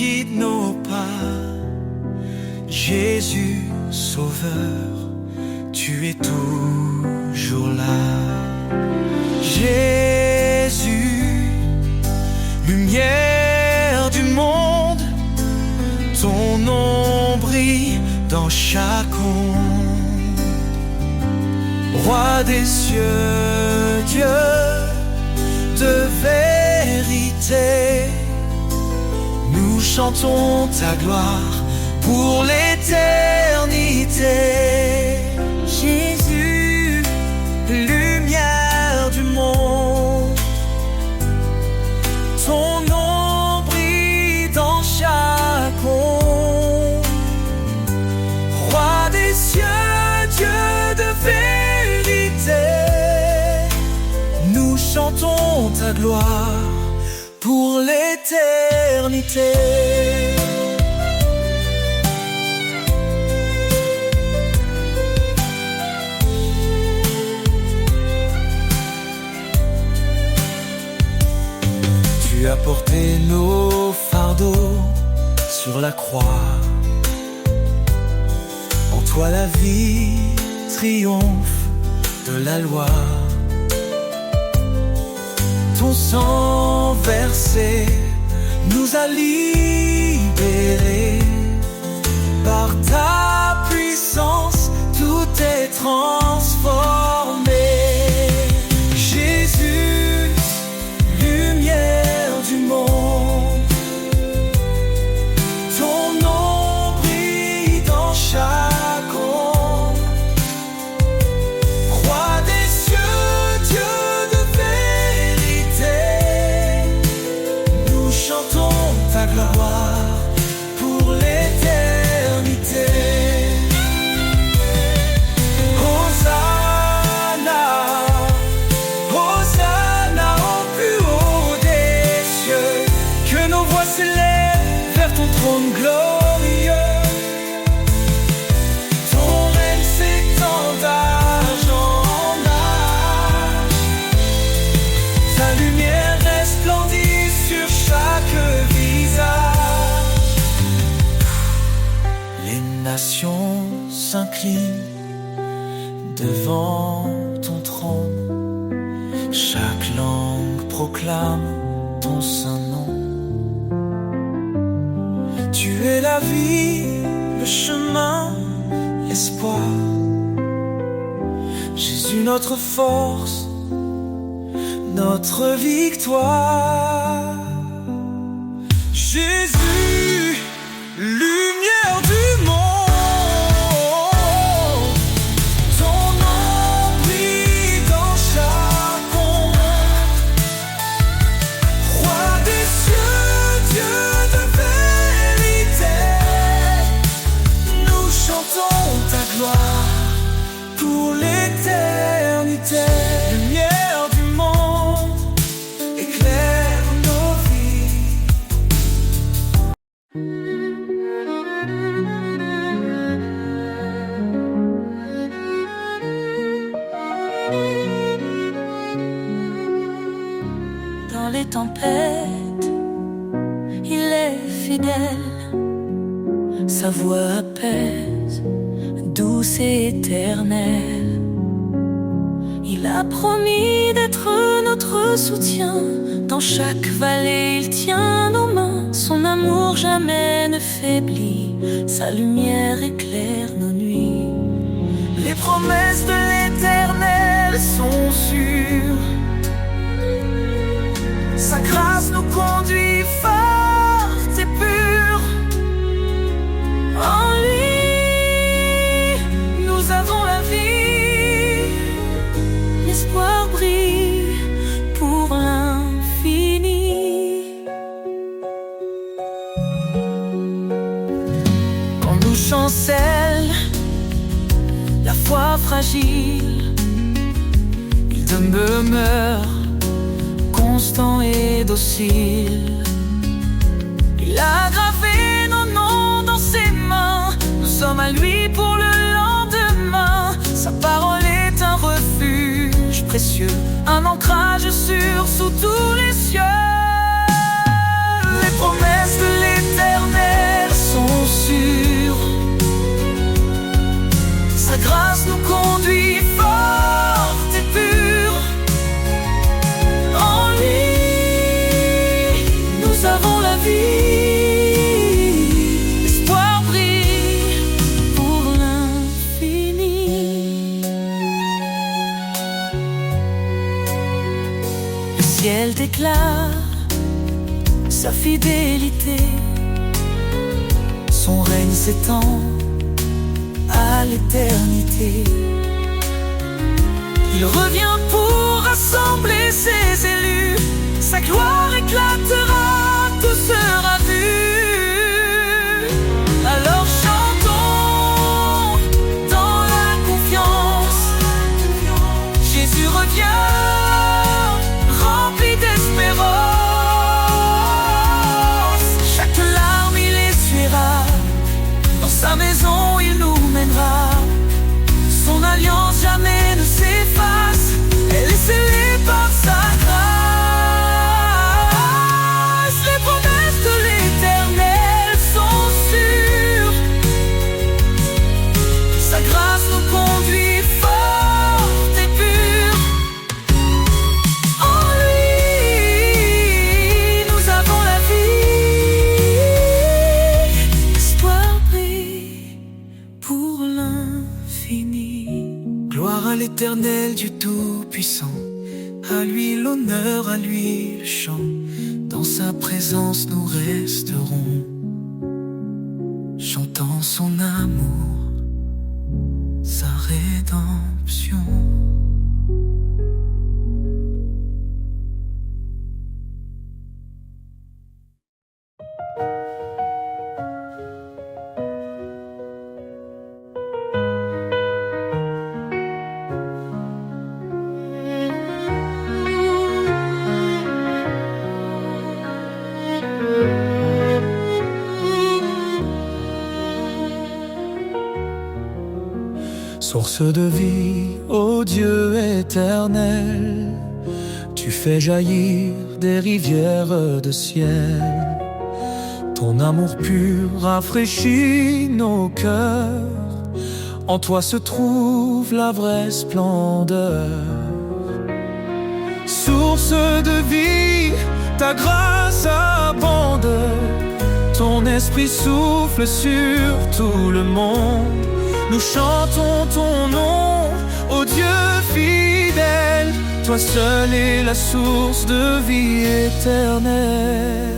guide nos pas. Jésus, Sauveur, tu es toujours là. Jésus, lumière du monde, ton nom brille dans chaque onde. Roi des cieux, Dieu de vérité, nous chantons ta gloire pour l'éternité. Jésus, lumière du monde, ton nom brille dans chaque onde. Roi des cieux, Dieu de vérité, nous chantons ta gloire pour l'éternité. Tu as porté nos fardeaux sur la croix. En toi la vie triomphe de la loi. Ton sang versé nous a libérés. Par ta puissance, tout est transformé. Jésus, lumière du monde, ton nom brille dans chaque onde. Roi des cieux, Dieu de vérité, nous chantons ta gloire pour l'éternité. Hosanna, Hosanna au plus haut des cieux, que nos voix s'élèvent vers ton trône glorieux. Ton règne s'étend d'âge en âge, ta lumière resplendit sur chaque visage. Les nations s'inclinent devant ton trône, chaque langue proclame ton saint nom. Tu es la vie, le chemin, l'espoir. Jésus, notre force, notre victoire. Jésus, lumière du monde, ton nom brille dans chaque onde. Roi des cieux, Dieu de vérité, nous chantons ta gloire pour l'éternité. Lumière du monde, éclaire nos vies. Dans les tempêtes, il est fidèle. Sa voix apaise, douce et éternelle. Il a promis d'être notre soutien. Dans chaque vallée, il tient nos mains. Son amour jamais ne faiblit. Sa lumière éclaire nos nuits. Les promesses de l'Éternel sont sûres. Sa grâce nous conduit forte et pure. En lui, nous avons la vie. L'espoir brille pour l'infini. Quand nous chancelle la foi fragile, il demeure constant et docile. Il a gravé nos noms dans ses mains. Nous sommes à lui pour le lendemain. Sa parole est un refuge précieux, un ancrage sûr sous tous les cieux. Les promesses de l'Éternel déclare sa fidélité. Son règne s'étend à l'éternité. Il revient pour rassembler ses élus. Sa gloire éclatera, tout sera vu. Alors chantons dans la confiance. Jésus revient, rempli d'espérance. Chaque larme il essuiera, dans sa maison il nous mènera. Son alliance jamais ne s'efface, elle est scellée par sa grâce. Les promesses de l'Éternel sont sûres, sa grâce nous conduit forte et pure. En lui, nous avons la vie. L'espoir brille pour l'infini. Gloire à l'Éternel, Dieu Tout-Puissant. À lui l'honneur, à lui le chant. Dans sa présence nous resterons, chantant son amour, sa rédemption. Source de vie, ô Dieu éternel, tu fais jaillir des rivières de ciel. Ton amour pur rafraîchit nos cœurs. En toi se trouve la vraie splendeur. Source de vie, ta grâce abonde. Ton esprit souffle sur tout le monde. Nous chantons ton nom, ô Dieu fidèle. Toi seul es la source de vie éternelle.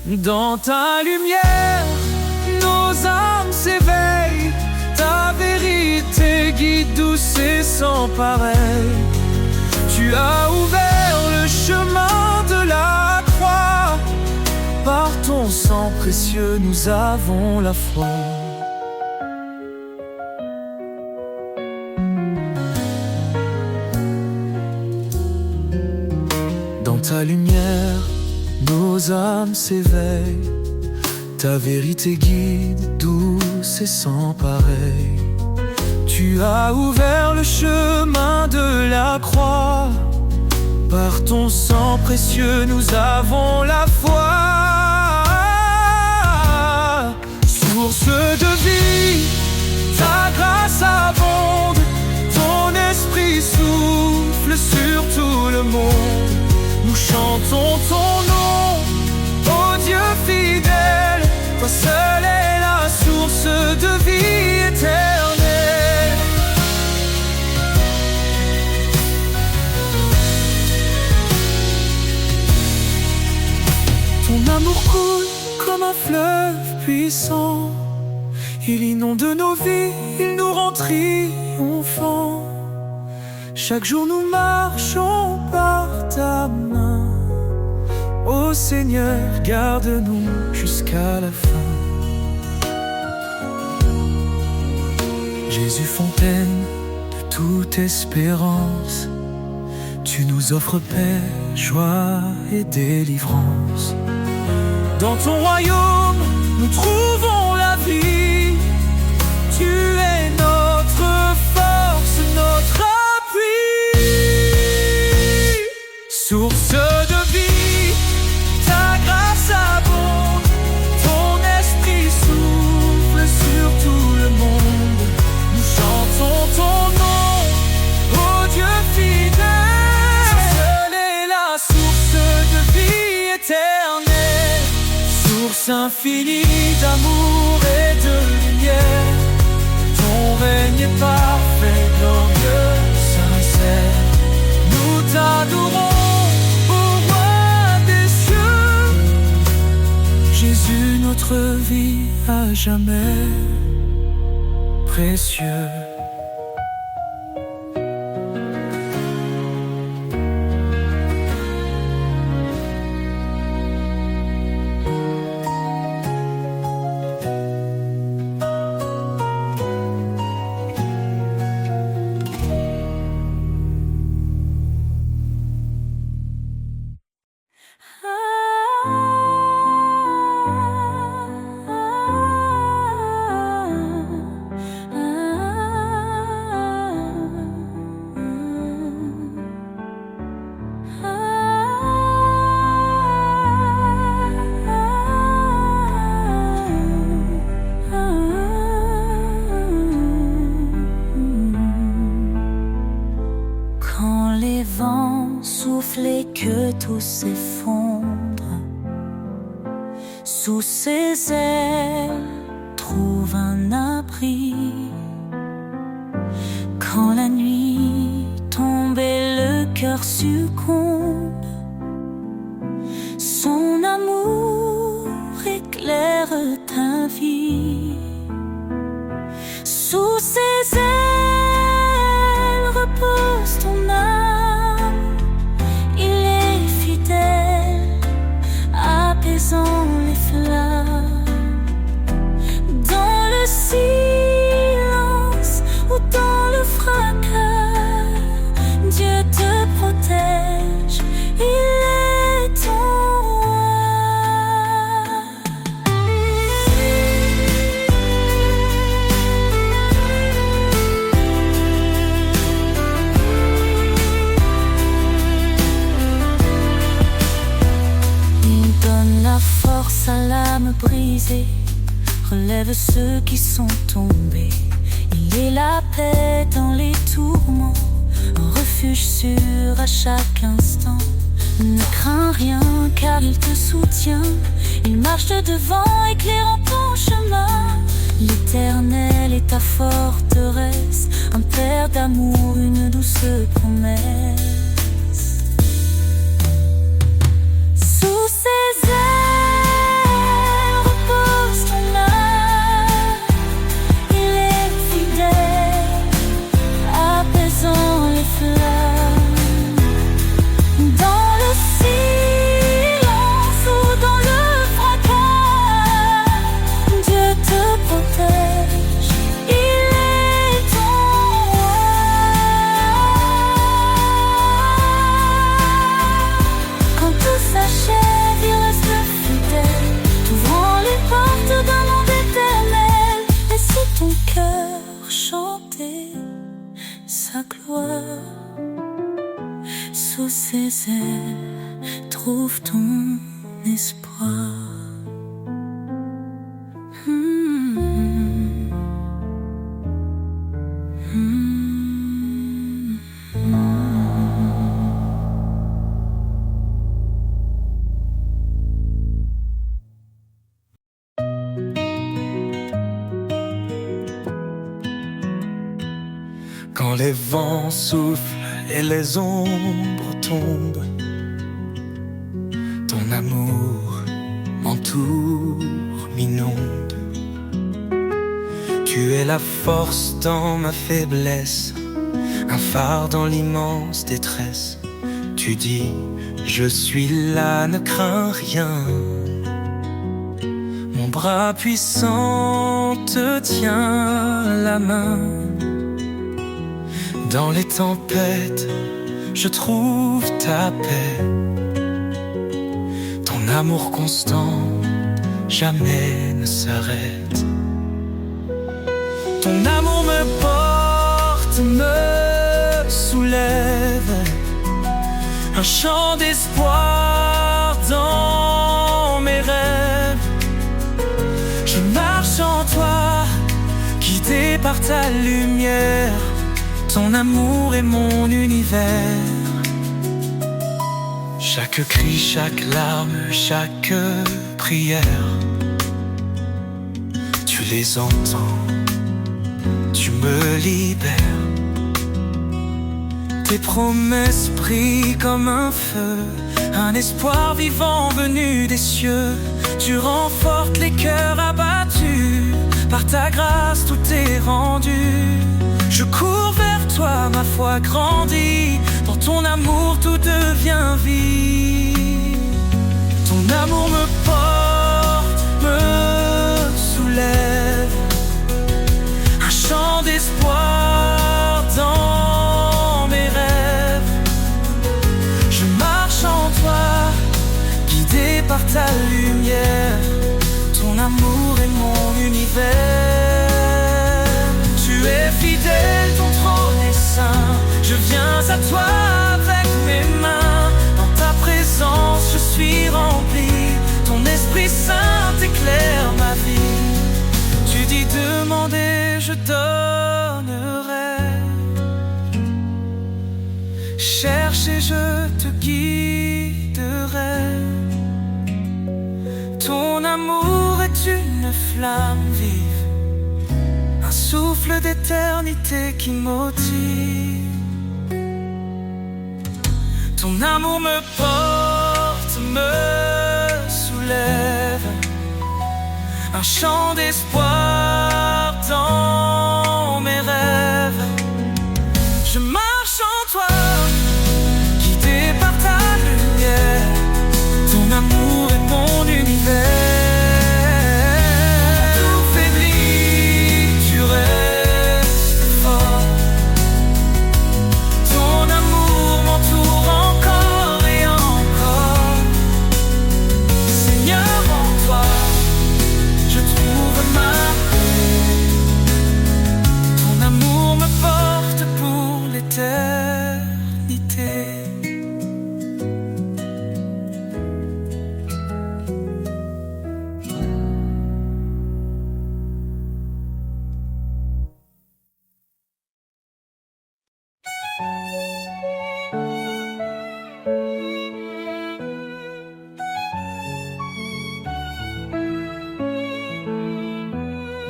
Dans ta lumière, nos âmes s'éveillent. Ta vérité guide douce et sans pareil. Tu as ouvert le chemin de la croix. Par ton sang précieux, nous avons la foi. Dans ta lumière, nos âmes s'éveillent. Ta vérité guide, douce et sans pareil. Tu as ouvert le chemin de la croix. Par ton sang précieux, nous avons la foi. Source de vie, ta grâce abonde. Ton esprit souffle sur tout le monde. Nous chantons ton nom, ô Dieu fidèle. Toi seul est la source de vie éternelle. Ton amour coule comme un fleuve puissant. Il inonde nos vies, il nous rend triomphants. Chaque jour nous marchons par ta main. Ô Seigneur, garde-nous jusqu'à la fin. Jésus, fontaine de toute espérance, tu nous offres paix, joie et délivrance. Dans ton royaume, nous trouvons la vie. Tu es notre force, notre appui. Source de vie, ta grâce abonde. Ton esprit souffle sur tout le monde. Nous chantons ton nom, ô Dieu fidèle. Seule est la source de vie éternelle. Source infinie d'amour et de lumière. Ton règne est parfait, glorieux, sincère. Nous t'adorons, ô rendu notre vie à jamais précieux. Souffle et que tout s'effondre. Sous ses ailes, trouve un abri. Quand la nuit tombe et le cœur succombe, son amour éclaire ta vie. Sous ses ailes repose ton âme. Apaisant les flammes. Dans le silence ou dans le fracas, Dieu te protège, il est ton force à l'âme brisée, relève ceux qui sont tombés. Il est la paix dans les tourments, un refuge sûr à chaque instant. Ne crains rien car il te soutient, il marche de devant éclairant ton chemin. L'Éternel est ta forteresse, un père d'amour, une douce promesse. Sous ses ailes repose ton âme, il est fidèle, apaisant les flammes. Dans le silence ou dans le fracas, Dieu te protège, il est ton roi. Quand tout s'achève, il reste fidèle, t'ouvrant les portes d'un monde éternel. Laisse ton cœur chanter sa gloire. Sous ses ailes, trouve ton espoir. Quand les vents soufflent et les ombres tombent, ton amour m'entoure, m'inonde. Tu es la force dans ma faiblesse, un phare dans l'immense détresse. Tu dis, je suis là, ne crains rien. Mon bras puissant te tient la main. Dans les tempêtes, je trouve ta paix. Ton amour constant, jamais ne s'arrête. Ton amour me porte, me soulève. Un chant d'espoir dans mes rêves. Je marche en toi, guidé par ta lumière. Ton amour est mon univers. Chaque cri, chaque larme, chaque prière, tu les entends, tu me libères. Tes promesses brillent comme un feu, un espoir vivant venu des cieux. Tu renforces les cœurs abattus, par ta grâce tout est rendu. Je cours vers toi, ma foi grandit, dans ton amour tout devient vie. Ton amour me porte, me soulève, un chant d'espoir dans mes rêves. Je marche en toi, guidé par ta lumière. Ton amour est mon univers. Tu es fidèle, ton trône est saint. Je viens à toi avec mes mains. Dans ta présence je suis rempli. Ton Esprit Saint éclaire ma vie. Tu dis demander, je donnerai. Cherche et je te guiderai. Ton amour est une flamme vive, un souffle d'éternité qui motive. Ton amour me porte, me soulève, un chant d'espoir dans mes rêves. Je marche en toi, guidé par ta lumière. Ton amour est mon univers.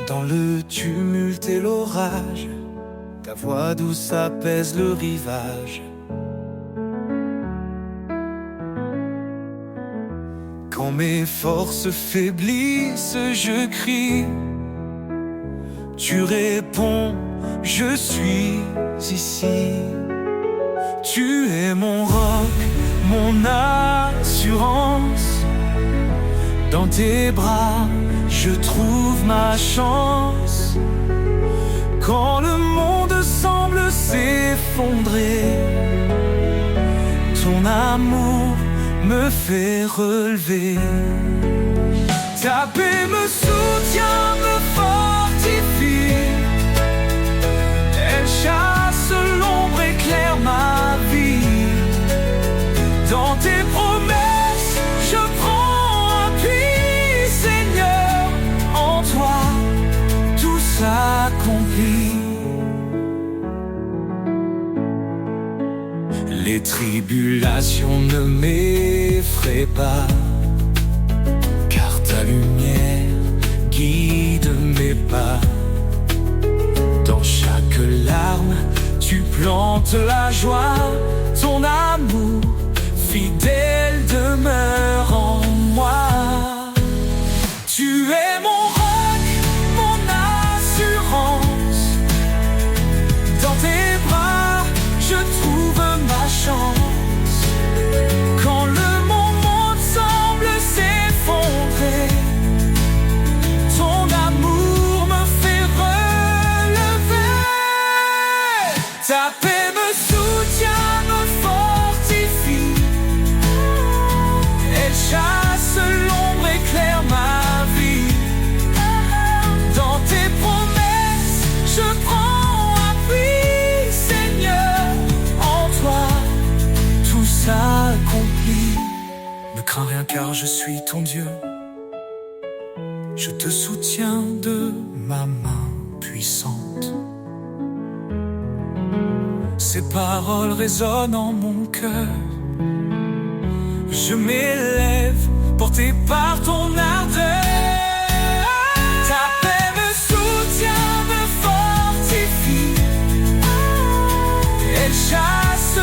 Dans le tumulte et l'orage, ta voix douce apaise le rivage. Quand mes forces faiblissent, je crie. Tu réponds, je suis ici. Tu es mon roc, mon assurance. Dans tes bras, je trouve ma chance. Quand le monde semble s'effondrer, ton amour me fait relever. Ta paix me soutient, me fortifie. Elle chasse l'ombre, éclaire ma vie. Dans tes promesses, je prends appui, Seigneur. En toi, tout s'accomplit. Les tribulations ne m'effraient pas, car ta lumière guide mes pas. Dans chaque larme, tu plantes la joie. Ton amour fidèle demeure en moi. Tu es mon roc, mon assurance. Dans tes bras, je trouve ma chance. Quand le monde semble s'effondrer, ton amour me fait relever. Ta paix me soutient, me fortifie. Elle chasse l'ombre, éclaire ma vie. Dans tes promesses, je prends appui, Seigneur. En toi, tout s'accomplit. Ne crains rien car je suis ton Dieu. Je te soutiens de ma main puissante. Ces paroles résonnent en mon cœur. Je m'élève, porté par ton ardeur. Ta paix me soutient, me fortifie. Elle chasse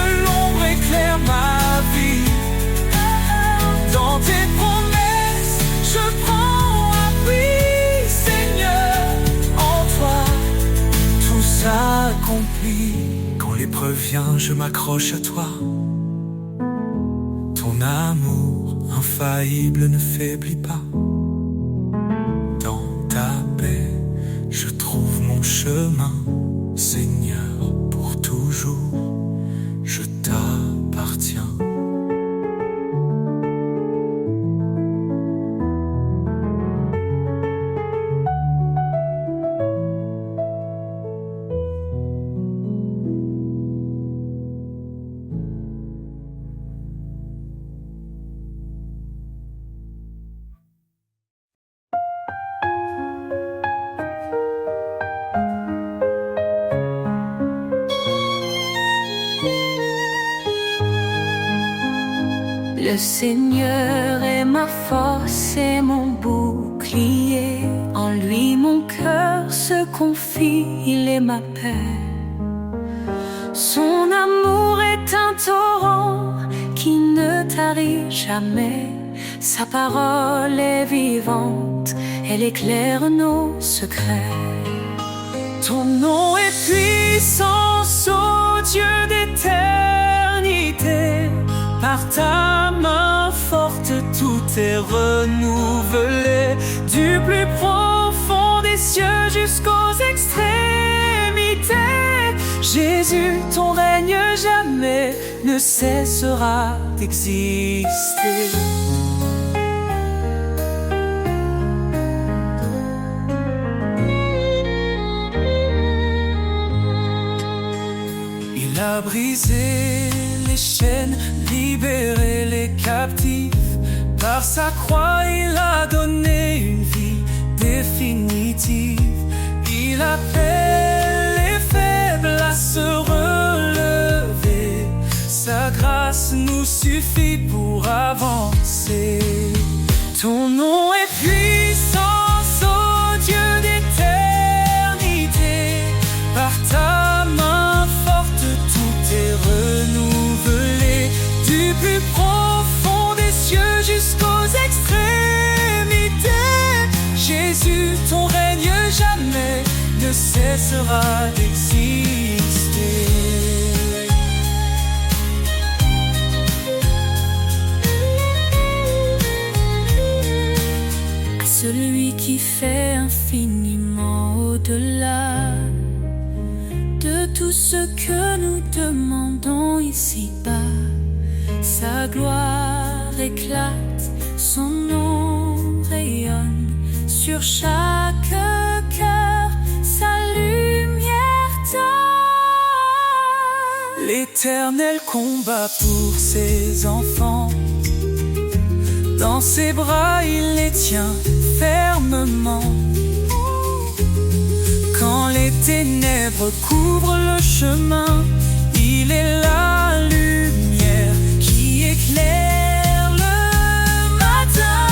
m'oublie. Quand l'épreuve vient, je m'accroche à toi. Ton amour infaillible ne faiblit pas. Dans ta paix, je trouve mon chemin. Seigneur, pour toujours, je t'appartiens. Le Seigneur est ma force et mon bouclier. En lui mon cœur se confie, il est ma paix. Son amour est un torrent qui ne tarit jamais. Sa parole est vivante, elle éclaire nos secrets. Ton nom est puissance, ô Dieu d'éternité. Par ta main forte, tout est renouvelé. Du plus profond des cieux jusqu'aux extrémités. Jésus, ton règne jamais ne cessera d'exister. Il a brisé les chaînes, libéré les captifs. Par sa croix, il a donné une vie définitive. Il appelle les faibles à se relever. Sa grâce nous suffit pour avancer. Ton nom est puissance, ô Dieu d'éternité. Par ta main forte, tout est renouvelé. Du plus profond des cieux jusqu'aux extrémités. Jésus, ton règne jamais ne cessera d'exister. À celui qui fait infiniment au-delà de tout ce que nous demandons ici-bas. Sa gloire éclate, son nom rayonne sur chaque cœur, sa lumière donne. L'Éternel combat pour ses enfants. Dans ses bras, il les tient fermement. Quand les ténèbres couvrent le chemin, il est la lumière qui éclaire le matin.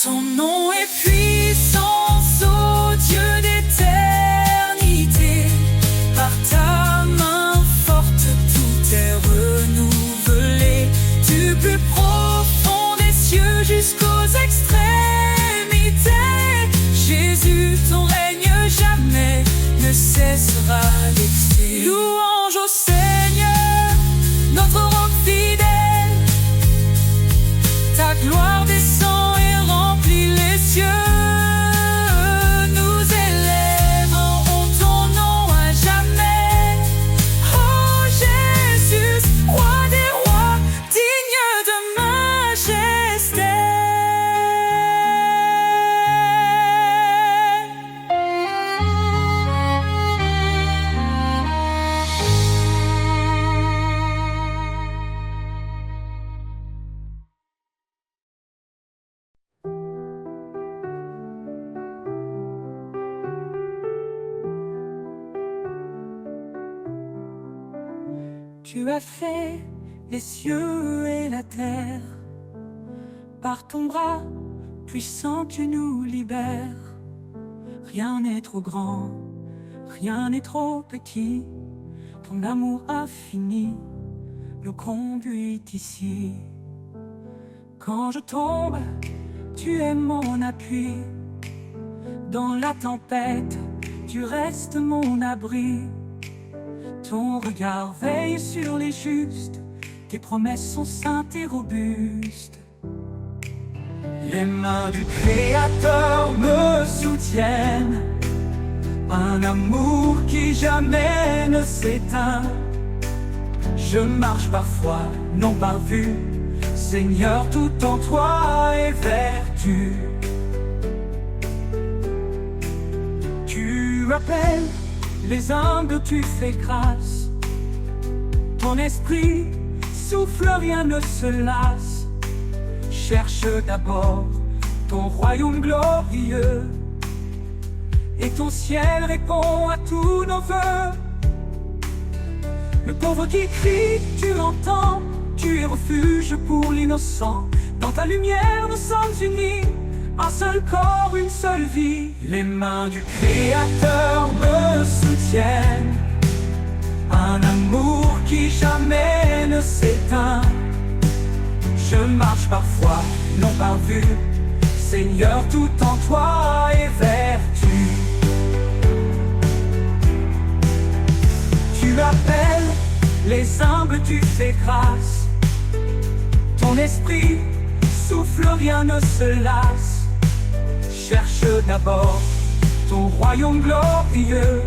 Ton nom est puissance, ô Dieu d'éternité. Par ta main forte, tout est renouvelé. Du plus profond des cieux jusqu'aux extrémités. Jésus, ton règne jamais ne cessera d'exister. Louange au Seigneur, notre roc fidèle. Ta gloire descend et remplit les cieux. Nous élèverons ton nom à jamais. Oh Jésus, roi des rois, digne de majesté. Tu as fait les cieux et la terre. Par ton bras puissant, tu nous libères. Rien n'est trop grand, rien n'est trop petit. Ton amour infini nous conduit ici. Quand je tombe, tu es mon appui. Dans la tempête, tu restes mon abri. Ton regard veille sur les justes, tes promesses sont saintes et robustes. Les mains du Créateur me soutiennent, un amour qui jamais ne s'éteint. Je marche par foi, non par vue, Seigneur, tout en toi est vertu. Tu appelles les humbles, tu fais grâce. Ton esprit souffle, rien ne se lasse. Cherche d'abord ton royaume glorieux, et ton ciel répond à tous nos vœux. Le pauvre qui crie, tu l'entends, tu es refuge pour l'innocent. Dans ta lumière nous sommes unis, un seul corps, une seule vie. Les mains du Créateur me soutiennent, un amour qui jamais ne s'éteint. Je marche par foi, non par vue, Seigneur, tout en toi est vertu. Tu appelles les humbles, tu fais grâce. Ton esprit souffle, rien ne se lasse. Cherche d'abord ton royaume glorieux,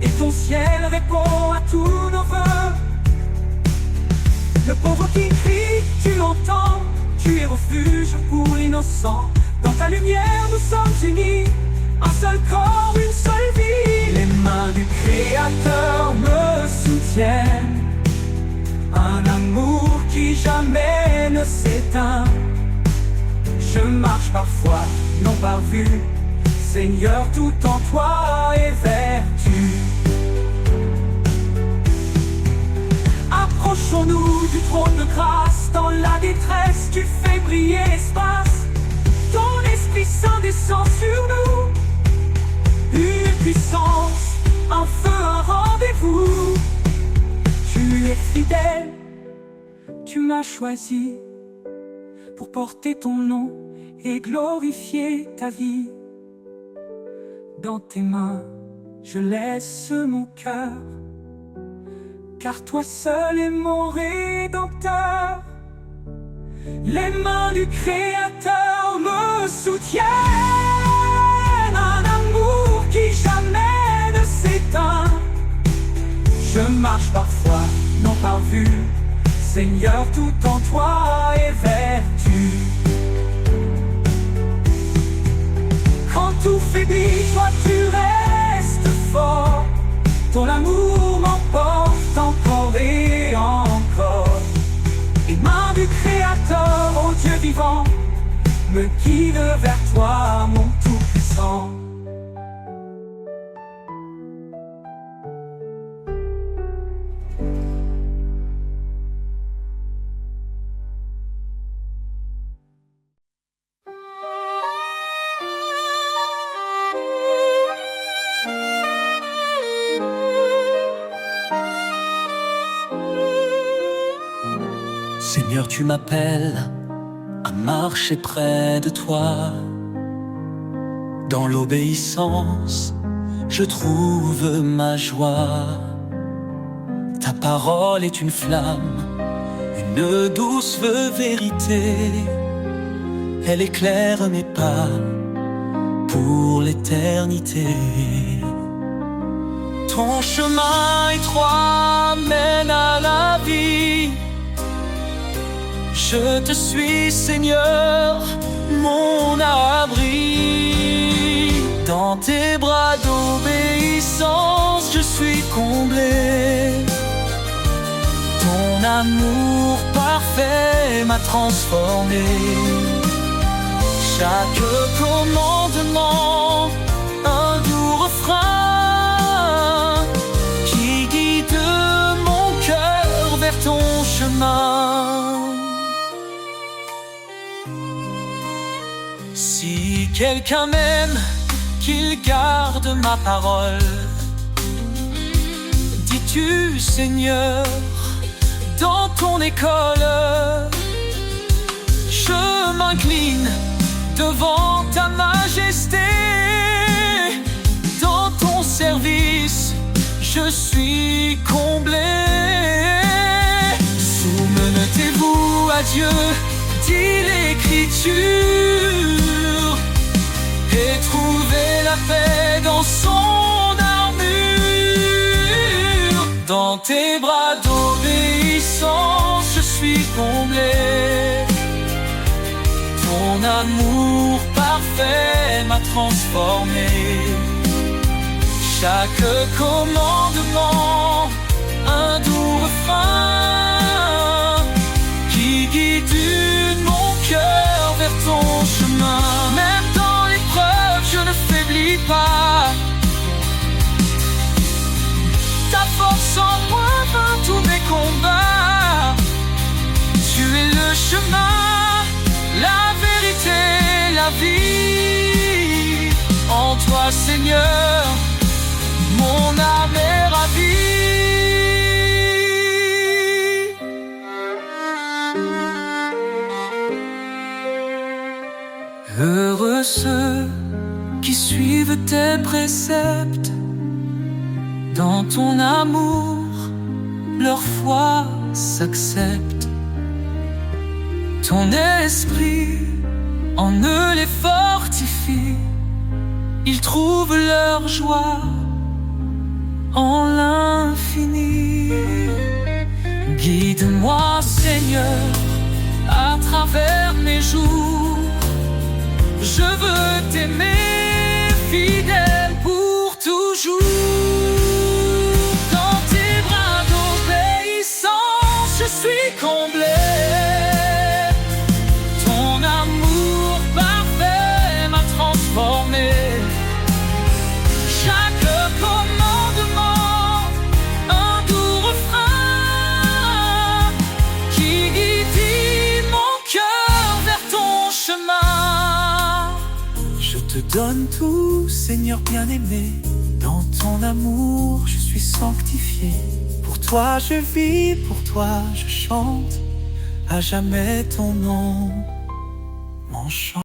et ton ciel répond à tous nos vœux. Le pauvre qui crie, tu l'entends, tu es refuge pour l'innocent. Dans ta lumière nous sommes unis, un seul corps, une seule vie. Les mains du Créateur me soutiennent, un amour qui jamais ne s'éteint. Je marche par foi, non par vue, Seigneur, tout en toi est vertu. Approchons-nous du trône de grâce, dans la détresse tu fais briller l'espace. Ton Esprit Saint descend sur nous, une puissance, un feu, un rendez-vous. Tu es fidèle, tu m'as choisi pour porter ton nom et glorifier ta vie. Dans tes mains, je laisse mon cœur, car toi seul es mon Rédempteur. Les mains du Créateur me soutiennent, un amour qui jamais ne s'éteint. Je marche par foi, non par vue, Seigneur, tout en toi est vertu. Quand tout faiblit, toi tu restes fort. Ton amour m'emporte encore et encore. Les mains du Créateur, ô Dieu vivant, me guide vers toi, mon Tout-Puissant. Seigneur, tu m'appelles à marcher près de toi. Dans l'obéissance, je trouve ma joie. Ta parole est une flamme, une douce vérité. Elle éclaire mes pas pour l'éternité. Ton chemin étroit mène à la vie. Je te suis, Seigneur, mon abri. Dans tes bras d'obéissance, je suis comblé. Ton amour parfait m'a transformé. Chaque commandement, un doux refrain qui guide mon cœur vers ton chemin. Si quelqu'un m'aime, qu'il garde ma parole. Dis-tu, Seigneur, dans ton école, je m'incline devant ta majesté. Dans ton service, je suis comblé. Soumettez-vous à Dieu, dit l'Écriture, et trouvez la paix dans son armure. Dans tes bras d'obéissance, je suis comblé. Ton amour parfait m'a transformé. Chaque commandement, un doux refrain qui guide mon cœur vers ton chemin. Même dans l'épreuve, je ne faiblis pas. Ta force en moi vainc tous mes combats. Tu es le chemin, la vérité, la vie. En toi, Seigneur, mon âme est ravie. Heureux ceux qui suivent tes préceptes. Dans ton amour, leur foi s'accepte. Ton esprit en eux les fortifie. Ils trouvent leur joie en l'infini. Guide-moi, Seigneur, à travers mes jours. Je veux t'aimer, fidèle pour toujours. Dans tes bras d'obéissance, je suis comblé. Ton amour parfait m'a transformé. Chaque commandement, un doux refrain qui guide mon cœur vers ton chemin. Je te donne tout, Seigneur bien-aimé. Dans ton amour, je suis sanctifié. Pour toi je vis, pour toi je chante. À jamais ton nom, mon chant.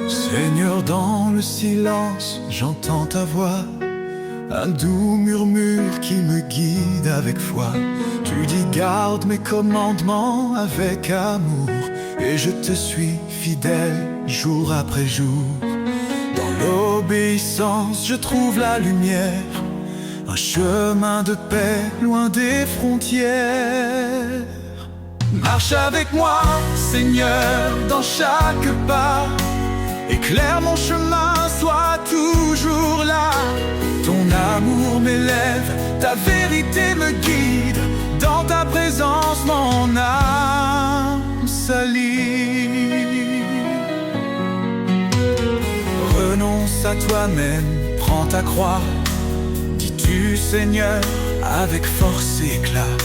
Seigneur, dans le silence, j'entends ta voix, un doux murmure qui me guide avec foi. Tu dis garde mes commandements avec amour, et je te suis fidèle jour après jour. Dans l'obéissance, je trouve la lumière, un chemin de paix loin des frontières. Marche avec moi, Seigneur, dans chaque pas. Éclaire mon chemin, sois toujours là. Ton amour m'élève, ta vérité me guide. Dans ta présence, mon âme s'allie. Renonce à toi-même, prends ta croix. Dis-tu, Seigneur, avec force et éclat.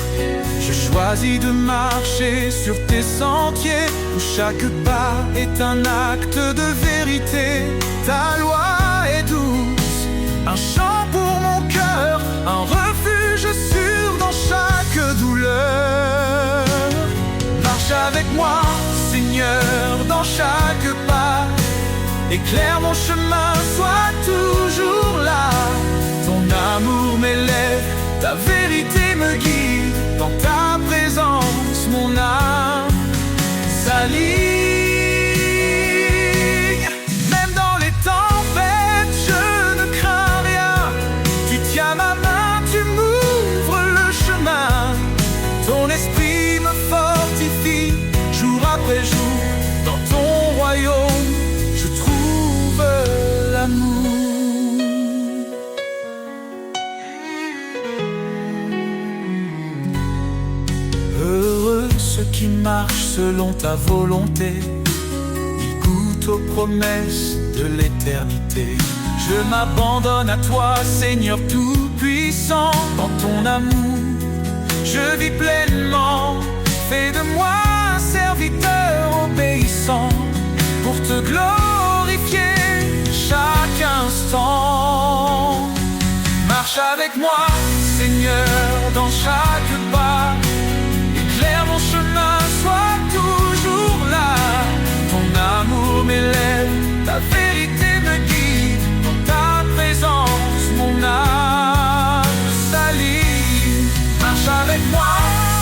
Je choisis de marcher sur tes sentiers, où chaque pas est un acte de vérité. Ta loi est douce, un chant pour mon cœur, un refuge sûr dans chaque douleur. Marche avec moi, Seigneur, dans chaque pas. Éclaire mon chemin, sois toujours là. Ton amour m'élève, ta vérité me guide. Dans ta présence, mon âme s'aligne. Même dans les tempêtes, je ne crains rien. Tu tiens ma main, tu m'ouvres le chemin. Ton esprit me fortifie, jour après jour. Dans ton royaume, je trouve l'amour. Heureux ceux qui marchent selon ta volonté, ils goûtent aux promesses de l'éternité. Je m'abandonne à toi, Seigneur tout-puissant. Dans ton amour, je vis pleinement. Fais de moi un serviteur obéissant, pour te glorifier chaque instant. Marche avec moi, Seigneur, dans chaque pas. Éclaire mon chemin, sois toujours là. Ton amour m'élève, ta vérité me guide. Dans ta présence, mon âme s'allie. Marche avec moi,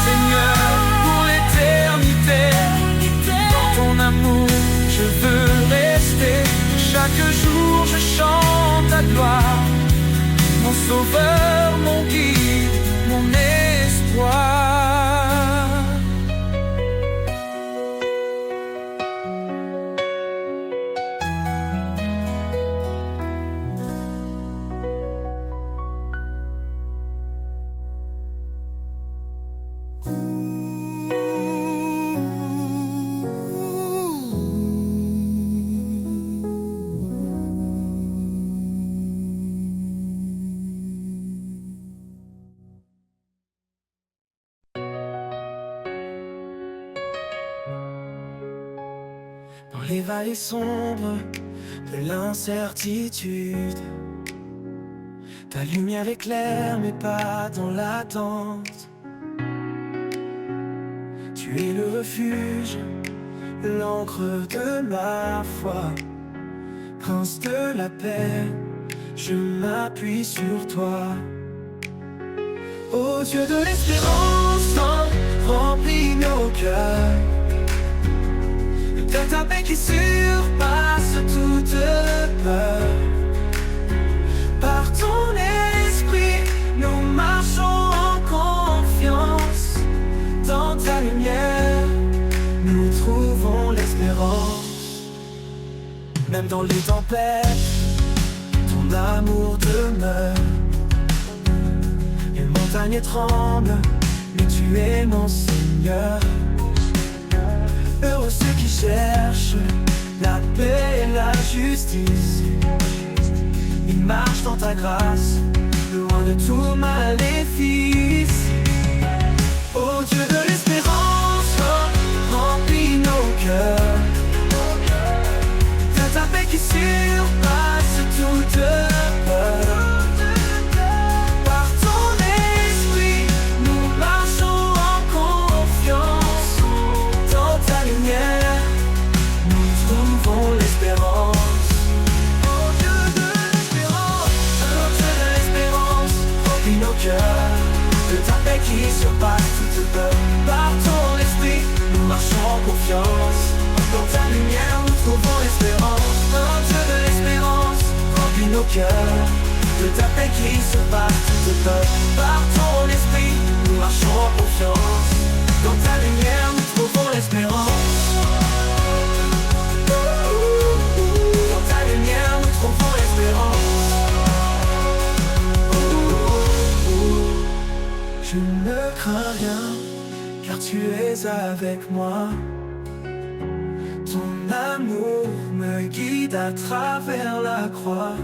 Seigneur, pour l'éternité. Dans ton amour, je veux rester. Chaque jour, je chante ta gloire. Mon sauveur, mon guide, mon espoir. Dans les vallées sombres de l'incertitude, ta lumière éclaire mes pas dans l'attente. Tu es le refuge, l'encre de ma foi. Prince de la paix, je m'appuie sur toi. Ô Dieu de l'espérance, remplis nos cœurs de ta paix qui surpasse toute peur. Par ton esprit, nous marchons en confiance. Dans ta lumière, nous trouvons l'espérance. Même dans les tempêtes, ton amour demeure. Les montagnes tremblent, mais tu es mon Seigneur. Heureux ceux qui cherchent la paix et la justice. Ils marchent dans ta grâce, loin de tout maléfice. Ô Dieu de l'espérance, remplis nos cœurs de ta paix qui surpasse toute peur. Par ton esprit, nous marchons en confiance. Dans ta lumière, nous trouvons l'espérance. Ô Dieu de l'espérance, remplis nos cœurs de ta paix qui surpasse toute peur. Par ton esprit, nous marchons en confiance. Dans ta lumière, nous trouvons l'espérance. Ô Dieu de l'espérance, remplis nos cœurs de ta paix qui surpasse toute peur. Par ton esprit, nous marchons en confiance. Dans ta lumière, nous trouvons l'espérance. Dans ta lumière, nous trouvons l'espérance. Je ne crains rien, car tu es avec moi. Ton amour me guide à travers la croix.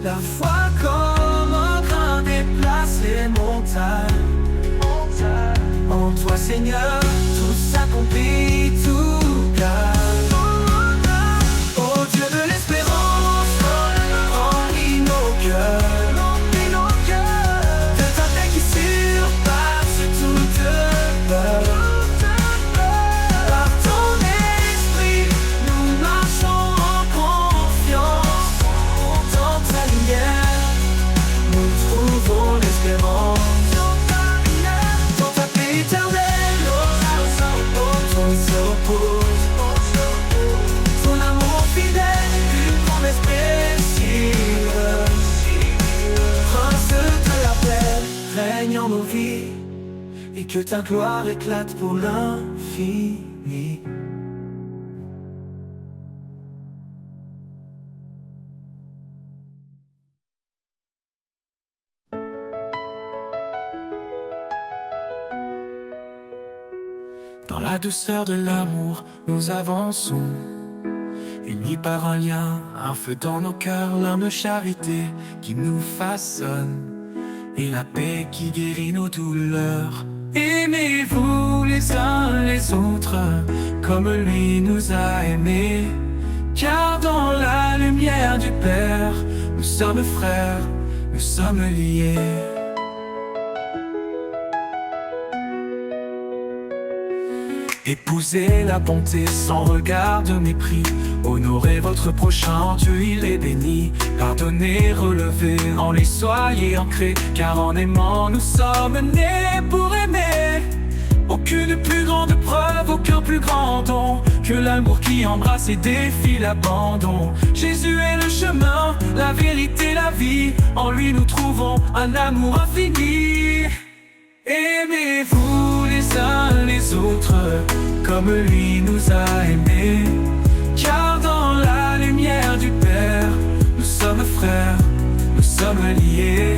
La foi comme un grain déplace les montagnes. En toi, Seigneur, tout s'accomplit, tout gagne. Ô Dieu de l'espérance, remplis nos cœurs de ta paix qui surpasse toute peur. Par ton esprit, nous marchons en confiance. Dans ta lumière, nous trouvons l'espérance. Dans ta paix éternelle, on se repose. Ton amour fidèle, une promesse précieuse. Prince de la paix, règne en nos vies, et que ta gloire éclate pour l'infini. Dans la douceur de l'amour, nous avançons, unis par un lien, un feu dans nos cœurs, l'âme de charité qui nous façonne, et la paix qui guérit nos douleurs. Aimez-vous les uns les autres, comme lui nous a aimés, car dans la lumière du Père, nous sommes frères, nous sommes liés. Épousez la bonté sans regard de mépris. Honorez votre prochain, en Dieu il est béni. Pardonnez, relevez, en lui soyez ancrés. Car en aimant nous sommes nés pour aimer. Aucune plus grande preuve, aucun plus grand don que l'amour qui embrasse et défie l'abandon. Jésus est le chemin, la vérité, la vie. En lui nous trouvons un amour infini. Aimez-vous les uns les autres comme lui nous a aimés. Car dans la lumière du Père, nous sommes frères, nous sommes liés.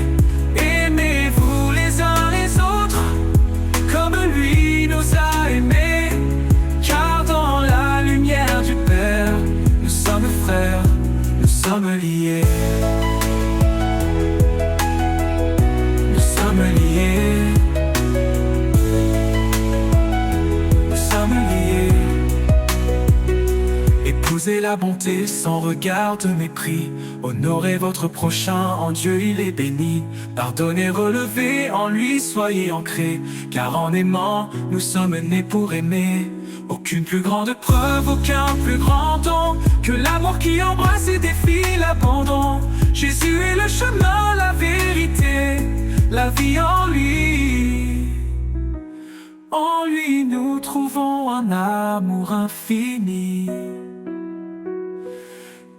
Aimez-vous les uns les autres comme lui nous a aimés. Car dans la lumière du Père, nous sommes frères, nous sommes liés. Nous sommes liés. Épousez la bonté sans regard de mépris. Honorez votre prochain, en Dieu il est béni. Pardonnez, relevez, en lui soyez ancrés. Car en aimant, nous sommes nés pour aimer. Aucune plus grande preuve, aucun plus grand don que l'amour qui embrasse et défie l'abandon. Jésus est le chemin, la vérité, la vie en lui. En lui nous trouvons un amour infini.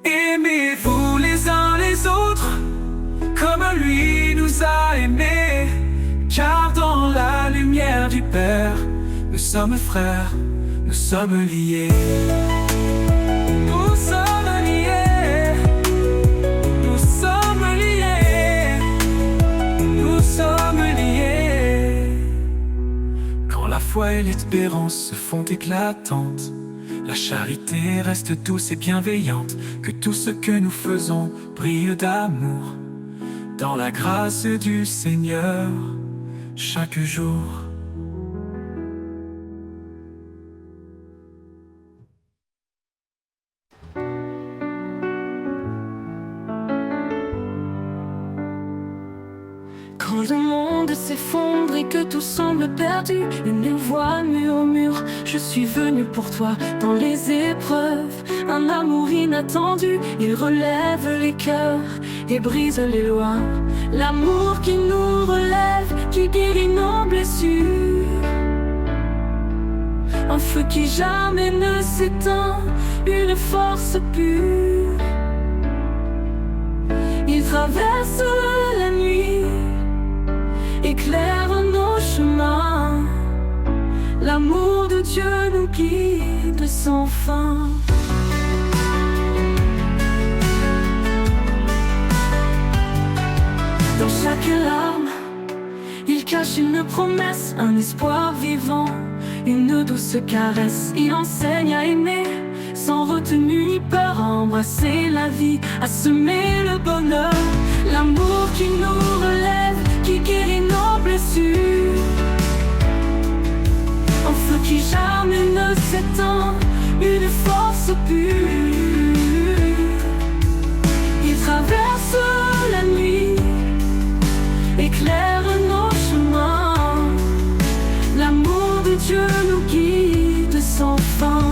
Aimez-vous les uns les autres comme lui nous a aimés. Car dans la lumière du Père, nous sommes frères, nous sommes liés. Nous sommes liés. Nous sommes liés. Nous sommes liés. Quand la foi et l'espérance se font éclatantes, la charité reste douce et bienveillante. Que tout ce que nous faisons brille d'amour dans la grâce du Seigneur chaque jour. Quand le monde s'effondre et que tout semble perdu, une voix murmure: je suis venu pour toi. Dans les épreuves, un amour inattendu, il relève les cœurs et brise les lois. L'amour qui nous relève, qui guérit nos blessures. Un feu qui jamais ne s'éteint, une force pure. Il traverse la nuit, éclaire nos chemins. L'amour de Dieu nous guide sans fin. Dans chaque larme, il cache une promesse, un espoir vivant, une douce caresse. Il enseigne à aimer sans retenue ni peur, à embrasser la vie, à semer le bonheur. L'amour qui nous relève, qui guérit nos blessures. Un feu qui jamais ne s'éteint, une force pure. Il traverse la nuit, éclaire nos chemins. L'amour de Dieu nous guide sans fin.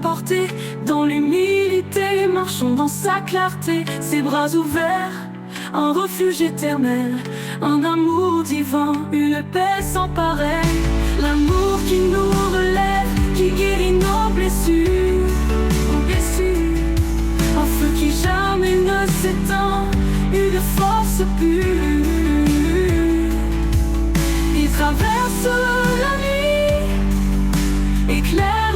Porté dans l'humilité, marchons dans sa clarté, ses bras ouverts, un refuge éternel, un amour divin, une paix sans pareil. L'amour qui nous relève, qui guérit nos blessures, un feu qui jamais ne s'éteint, une force pure. Il traverse la nuit, éclaire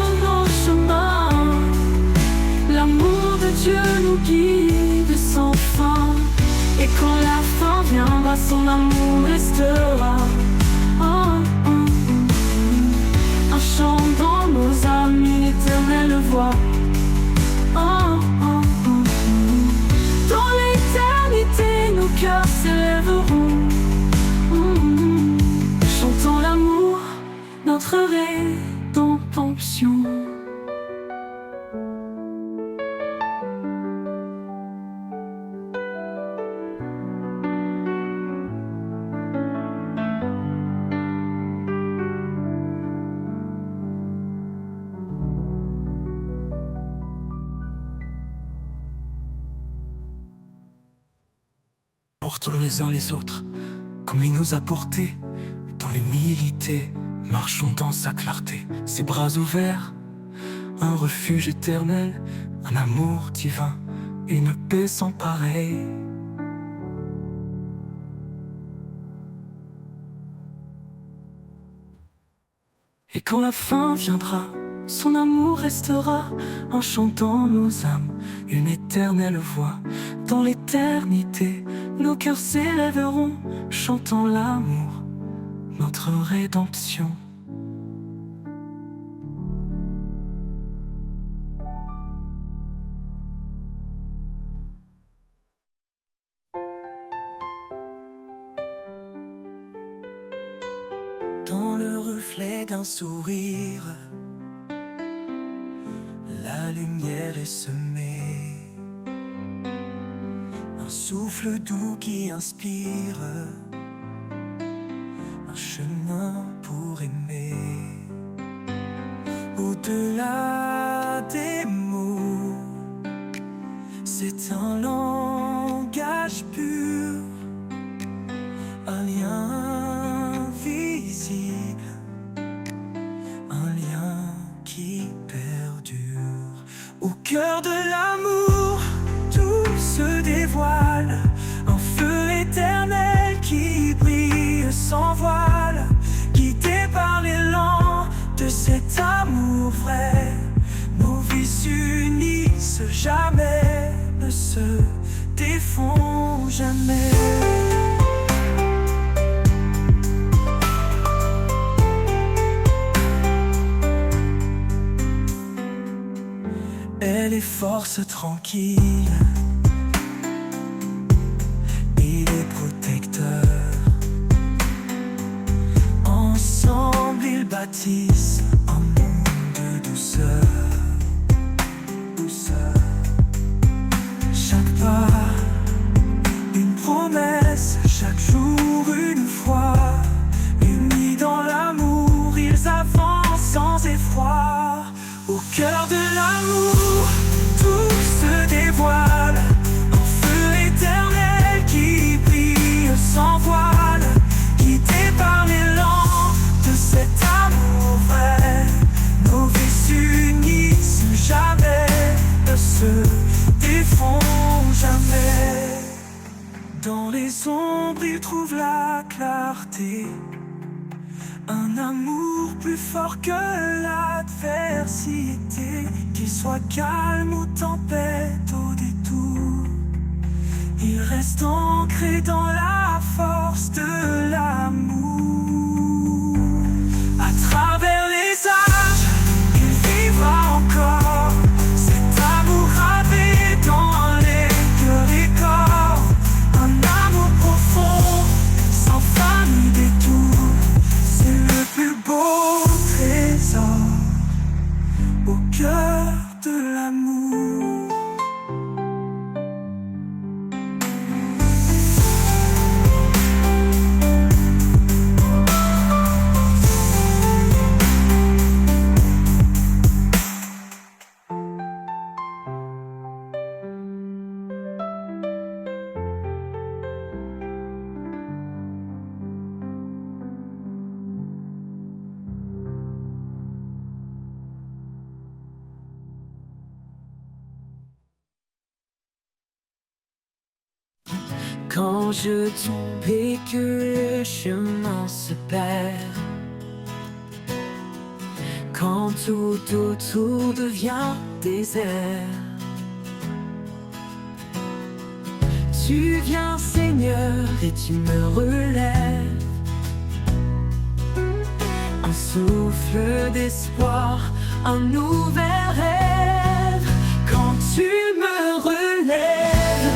l'amour de Dieu nous guide sans fin. Et quand la fin viendra, son amour restera. Un chant dans nos âmes, une éternelle voix. Dans l'éternité, nos cœurs portons les uns les autres, comme il nous a portés. Dans l'humilité, marchons dans sa clarté. Ses bras ouverts, un refuge éternel, un amour divin et une paix sans pareil. Et quand la fin viendra, son amour restera, enchantant nos âmes, une éternelle voix. Dans l'éternité, nos cœurs s'élèveront, chantant l'amour, notre rédemption. Dans le reflet d'un sourire, la lumière est semée, un souffle doux qui inspire, un chemin pour aimer. Au-delà des mots, c'est un langage pur, un lien visible, un lien qui perdure. Au cœur de l'amour, tout se dévoile, un feu éternel qui brille sans voile, guidé par l'élan de cet amour vrai. Nos vies s'unissent jamais, ne se défont jamais. Elle est force tranquille, il est protecteur. Ensemble ils bâtissent un monde de douceur. Chaque pas, une promesse, chaque jour une foi. Unis dans l'amour, ils avancent sans effroi. Au cœur de l'amour, tout se dévoile, un feu éternel qui brille sans voile, guidé par l'élan de cet amour vrai. Nos vies s'unissent jamais, ne se défont jamais. Dans les ombres, ils trouvent la clarté, un amour plus fort que l'adversité. Qu'il soit calme ou tempête au détour, il reste ancré dans la force de l'amour. À travers les âges, il vivra encore, cet amour gravé dans les cœurs et corps. Un amour profond, sans fin ni détour, c'est le plus beau trésor au cœur de l'amour. Quand je tombe et que le chemin se perd, quand tout autour devient désert, tu viens Seigneur et tu me relèves. Un souffle d'espoir, un nouvel rêve. Quand tu me relèves,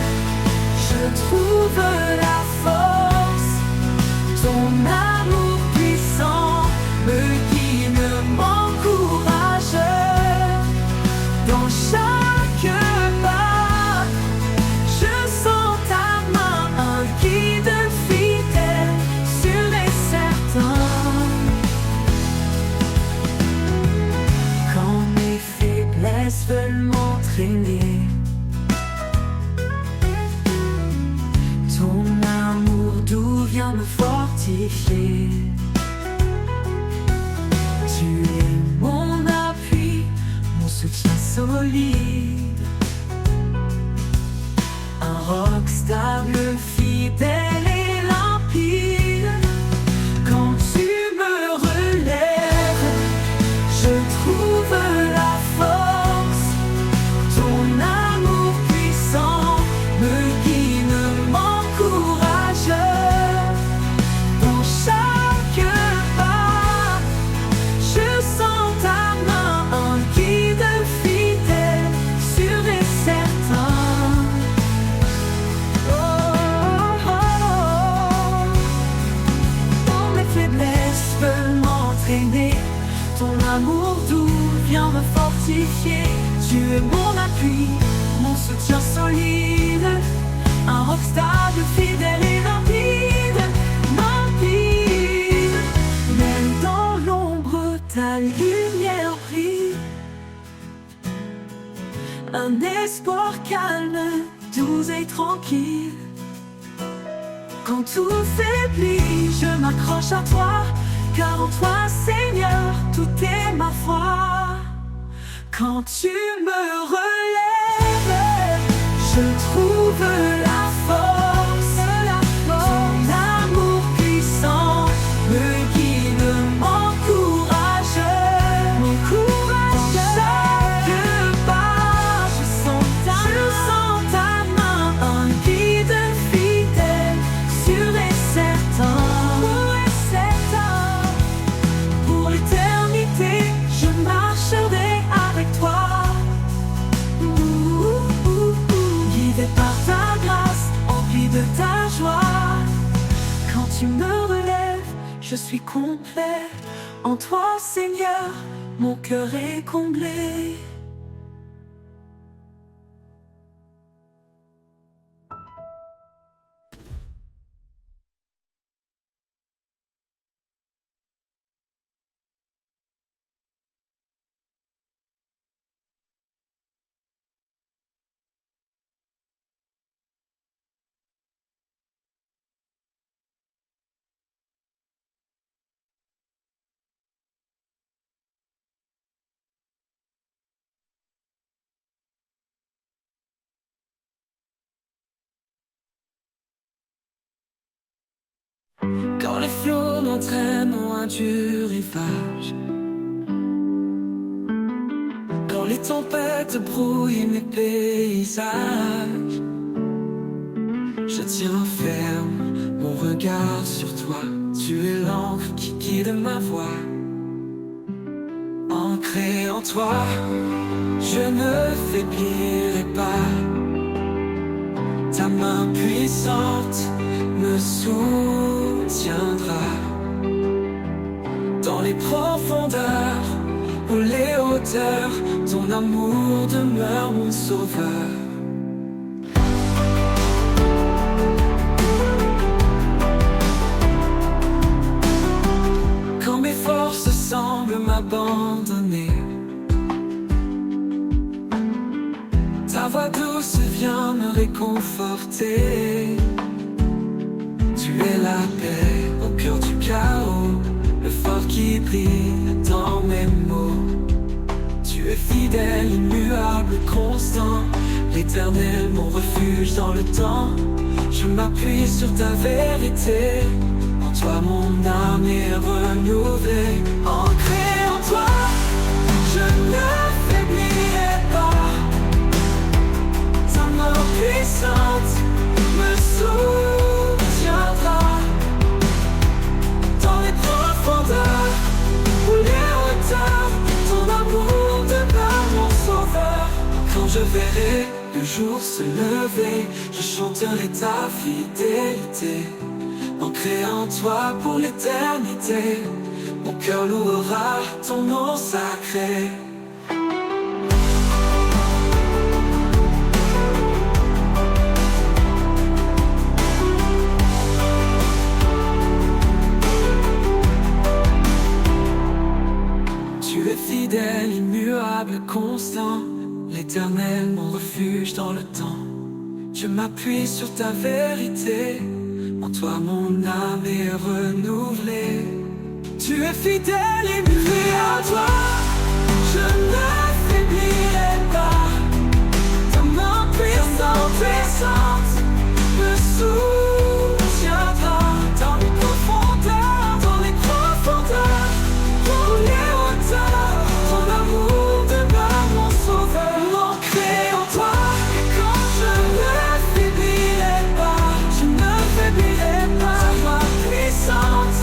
je trouve la force. Ton amour puissant me guide, m'encourage. Dans chaque pas, je sens ta main, un guide fidèle, sûr et certain. Quand mes faiblesses veulent m'entraîner, ton fortifié. Tu es mon appui, mon soutien solide, un roc stable, fidèle et limpide. Quand tu me relèves, je trouve la force. Ton amour puissant me guide, m'encourage. Dans chaque pas, je sens ta main, un guide fidèle, sûr et certain. Oh, oh, oh. Dans mes faiblesses veulent m'entraîner. Ton amour doux vient me fortifier. Tu es mon appui, mon soutien solide, un roc stable, fidèle et limpide, limpide. Même dans l'ombre, ta lumière brille, un espoir calme, doux et tranquille. Quand tout faiblit, je m'accroche à toi, car en toi, Seigneur, tout est ma foi. Quand tu me relèves, je trouve la force. Ton amour puissant me guide, m'encourage. Dans chaque pas, je sens ta main, un guide fidèle, sûr et certain. Pour l'éternité, je marcherai avec toi. Guidé par ta grâce, empli de ta joie. Quand tu me relèves, je suis complet. En toi, Seigneur, mon cœur est comblé. Quand les flots m'entraînent en un dur rivage, quand les tempêtes brouillent mes paysages, je tiens ferme mon regard sur toi. Tu es l'encre qui guide ma voie. Ancré en toi, je ne faiblirai pas. Ta main puissante me soutiendra. Dans les profondeurs ou les hauteurs, ton amour demeure mon sauveur. Quand mes forces semblent m'abandonner, ta voix douce vient me réconforter. Tu es la paix au cœur du chaos, le phare qui brille dans mes mots. Tu es fidèle, immuable, constant, l'éternel, mon refuge dans le temps. Je m'appuie sur ta vérité, en toi mon âme est renouvelée. Ancré en toi, je ne faiblirai pas. Ta main puissante me soutiendra. Dans les profondeurs ou les hauteurs, ton amour demeure mon sauveur. Quand je verrai le jour se lever, je chanterai ta fidélité. Ancré en toi pour l'éternité, mon cœur louera ton nom sacré. Tu es fidèle, immuable, constant, l'éternel, mon refuge dans le temps. Je m'appuie sur ta vérité, En toi mon âme est renouvelée. Tu es fidèle et muet à toi. Je ne faiblirai pas. Ta main puissante me soutiendra. Dans les profondeurs, pour les hauteurs, ton amour demeure mon sauveur. Ancré en toi, et quand je ne faiblirai pas, je ne faiblirai pas. Ta main puissante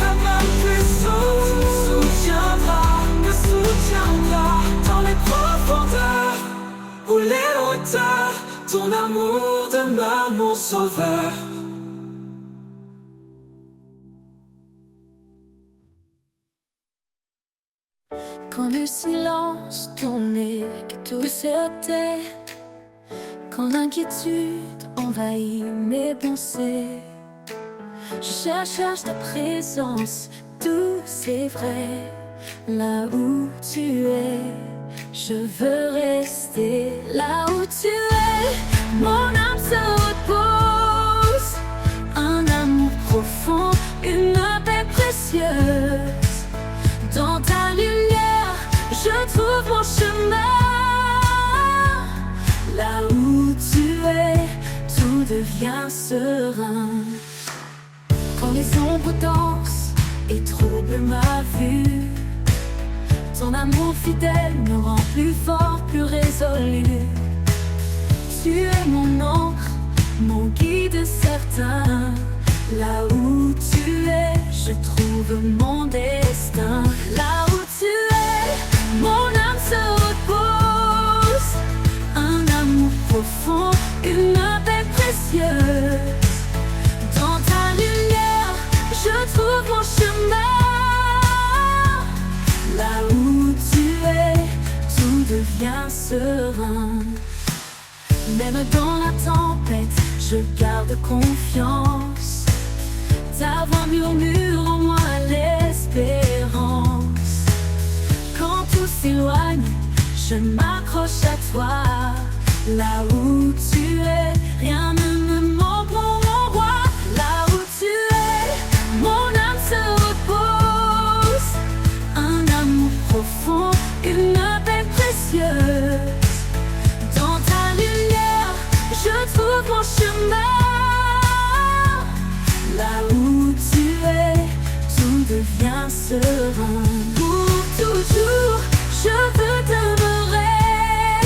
me soutiendra dans les profondeurs ou les hauteurs. Ton amour demeure mon sauveur. Quand le silence tournait, que tout se tait, quand l'inquiétude envahit mes pensées, je cherche ta présence douce et vraie. Là où tu es, je veux rester. Là où tu es, mon âme se repose. Un amour profond, une paix précieuse. Dans ta lumière, je trouve mon chemin. Là où tu es, tout devient serein. Quand les ombres dansent et troublent ma vue, ton amour fidèle me rend plus fort, plus résolu. Tu es mon encre, mon guide certain. Là où tu es, je trouve mon destin. Là où tu es, mon âme se repose. Un amour profond, une paix précieuse. Dans ta lumière, je trouve mon chemin. Là où tu es, tout devient serein. Même dans la tempête, je garde confiance. Ta voix murmure en moi l'espérance. Quand tout s'éloigne, je m'accroche à toi. Là où tu es, rien ne me manque, mon roi. Là où tu es, mon âme se repose. Un amour profond, une paix précieuse. Dans ta lumière, je trouve mon chemin. Là où tu es, tout devient serein. Pour toujours, je veux demeurer.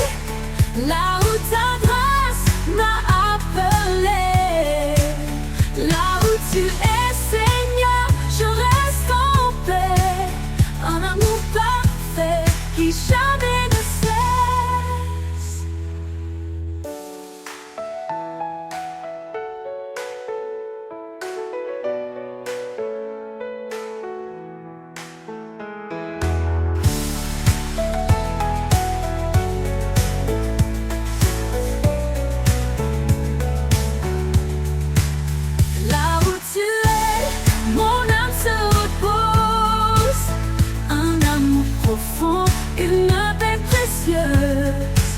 Là où ta grâce m'a appelé. Là où tu es, Seigneur, je reste en paix. Un amour parfait qui jamais ne cesse. Là où tu es, mon âme se repose. Un amour profond, une paix précieuse.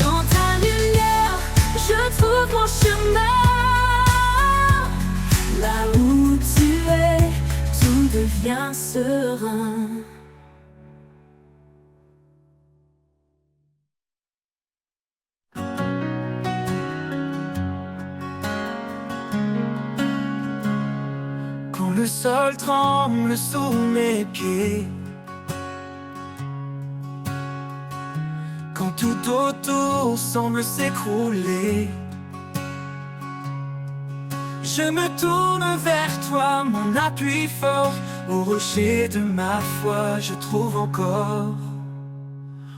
Dans ta lumière, je trouve mon chemin. Là où tu es, tout devient serein. Quand le sol tremble sous mes pieds, quand tout autour semble s'écrouler, je me tourne vers toi, mon appui fort. Au rocher de ma foi, je trouve encore.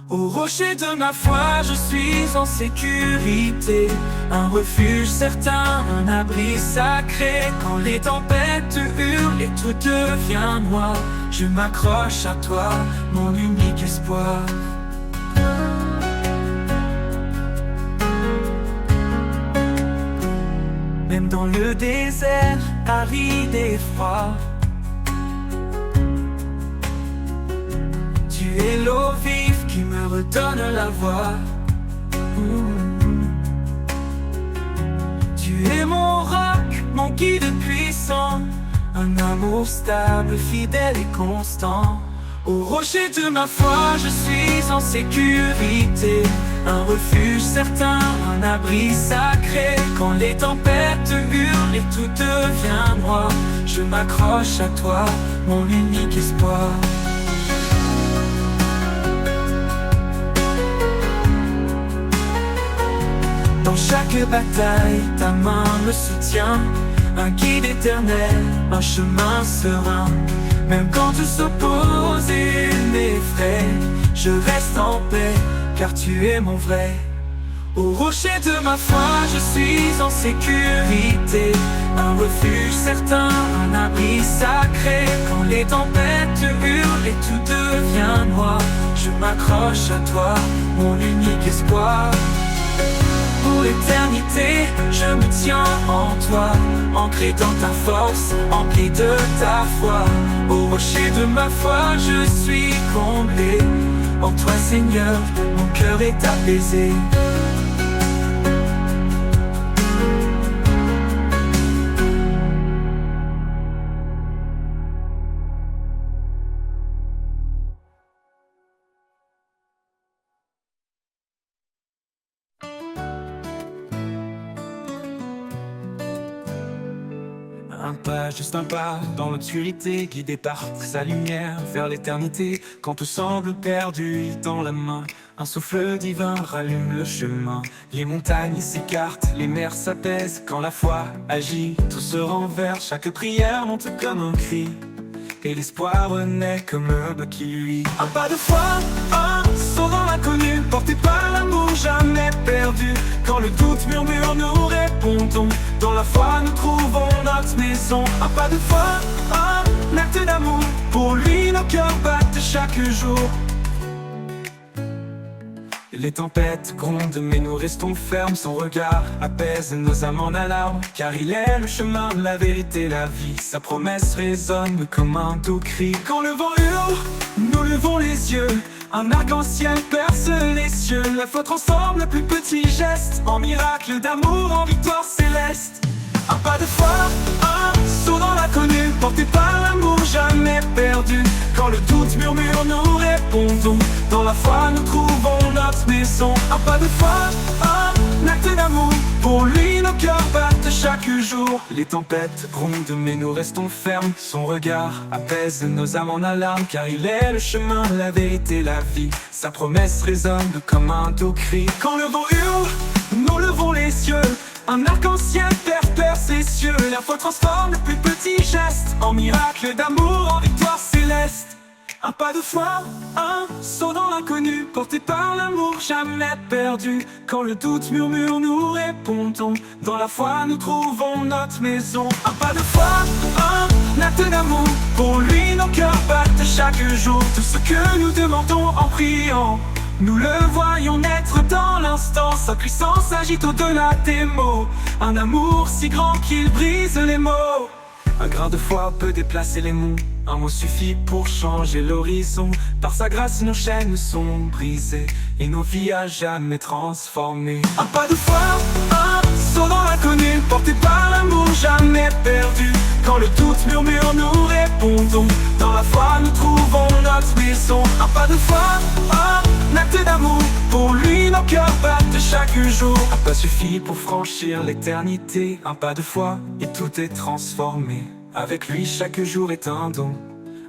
Au rocher de ma foi, je suis en sécurité. Un refuge certain, un abri sacré. Quand les tempêtes hurlent et tout devient noir, je m'accroche à toi, mon unique espoir. Même dans le désert, aride et froid, tu es l'eau vive qui me redonne la voix. Tu es mon roc, mon guide depuis innocent, un amour stable, fidèle et constant. Au rocher de ma foi, je suis en sécurité, un refuge certain, un abri sacré. Quand les tempêtes hurlent et tout devient noir, je m'accroche à toi, mon unique espoir. Dans chaque bataille, ta main me soutient, un guide éternel, un chemin serein. Même quand tout s'oppose et m'effraie, je reste en paix, car tu es mon vrai. Au rocher de ma foi, je suis en sécurité, un refuge certain, un abri sacré. Quand les tempêtes hurlent et tout devient noir, je m'accroche à toi, mon unique espoir. Pour l'éternité, je me tiens en toi, ancré dans ta force, empli de ta foi. Au rocher de ma foi, je suis comblé. En toi, Seigneur, mon cœur est apaisé. Un pas, juste un pas, dans l'obscurité, guidé par sa lumière vers l'éternité. Quand tout semble perdu, il tend la main, un souffle divin rallume le chemin. Les montagnes s'écartent, les mers s'apaisent. Quand la foi agit, tout se renverse. Chaque prière monte comme un cri, et l'espoir renaît comme l'aube qui luit. Un pas de foi, un saut dans l'inconnu, porté par l'amour jamais perdu. Quand le doute murmure, nous répondons. Dans la foi, nous trouvons notre maison. Un pas de foi, un acte d'amour. Pour lui, nos cœurs battent chaque jour. Les tempêtes grondent, mais nous restons fermes. Son regard apaise nos âmes en alarme. Car il est le chemin, la vérité, la vie. Sa promesse résonne comme un doux cri. Quand le vent hurle, nous levons les yeux. Un arc-en-ciel perce les cieux. La foi transforme le plus petit geste en miracle d'amour, en victoire céleste. Un pas de foi, un saut dans l'inconnu, porté par l'amour jamais perdu. Quand le doute murmure, nous répondons. Dans la foi, nous trouvons notre maison. Un pas de foi, un acte d'amour. Pour lui, nos cœurs battent chaque jour. Les tempêtes grondent, mais nous restons fermes. Son regard apaise nos âmes en alarme. Car il est le chemin, la vérité, la vie. Sa promesse résonne comme un doux cri. Quand le vent hurle, nous levons les cieux. Un arc-en-ciel perce les cieux. La foi transforme le plus petit geste en miracle d'amour, en victoire céleste. Un pas de foi, un saut dans l'inconnu, porté par l'amour jamais perdu. Quand le doute murmure, nous répondons. Dans la foi, nous trouvons notre maison. Un pas de foi, un acte d'amour. Pour lui, nos cœurs battent chaque jour. Tout ce que nous demandons en priant, nous le voyons naître dans l'instant. Sa puissance agite au-delà des mots. Un amour si grand qu'il brise les mots. Un grain de foi peut déplacer les monts. Un mot suffit pour changer l'horizon. Par sa grâce nos chaînes sont brisées et nos vies à jamais transformées. Un pas de foi, un saut dans l'inconnu, porté par l'amour jamais perdu. Quand le doute murmure, nous répondons. Dans la foi, nous trouvons notre maison. Un pas de foi, un acte d'amour. Pour lui, nos cœurs battent chaque jour. Un pas suffit pour franchir l'éternité. Un pas de foi et tout est transformé. Avec lui, chaque jour est un don.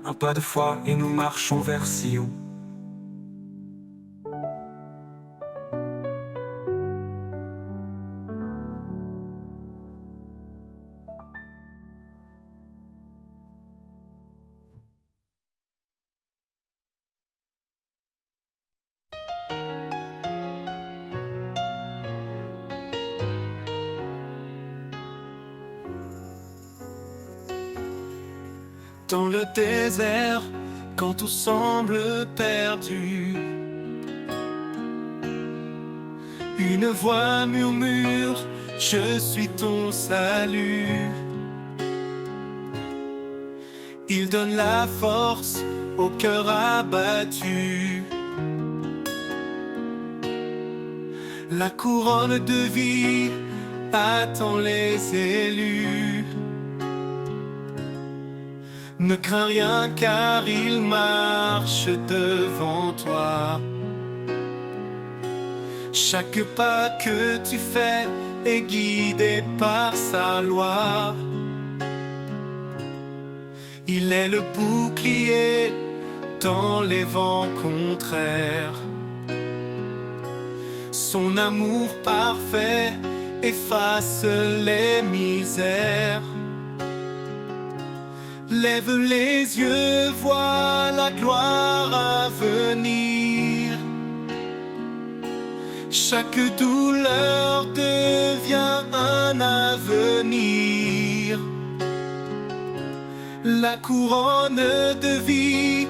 Un pas de foi et nous marchons vers Sion. Dans le désert, quand tout semble perdu, une voix murmure, je suis ton salut. Il donne la force au cœur abattu. La couronne de vie attend les élus. Ne crains rien car il marche devant toi. Chaque pas que tu fais est guidé par sa loi. Il est le bouclier dans les vents contraires. Son amour parfait efface les misères. Lève les yeux, vois la gloire à venir. Chaque douleur devient un avenir. La couronne de vie,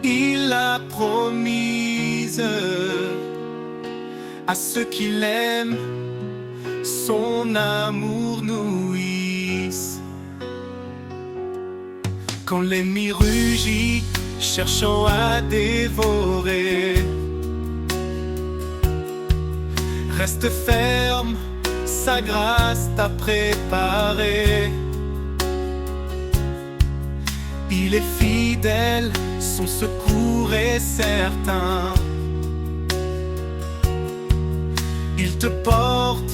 il l'a promise à ceux qui l'aiment, son amour nourrisse. Quand l'ennemi rugit, cherchant à dévorer, reste ferme, sa grâce t'a préparé. Il est fidèle, son secours est certain. Il te porte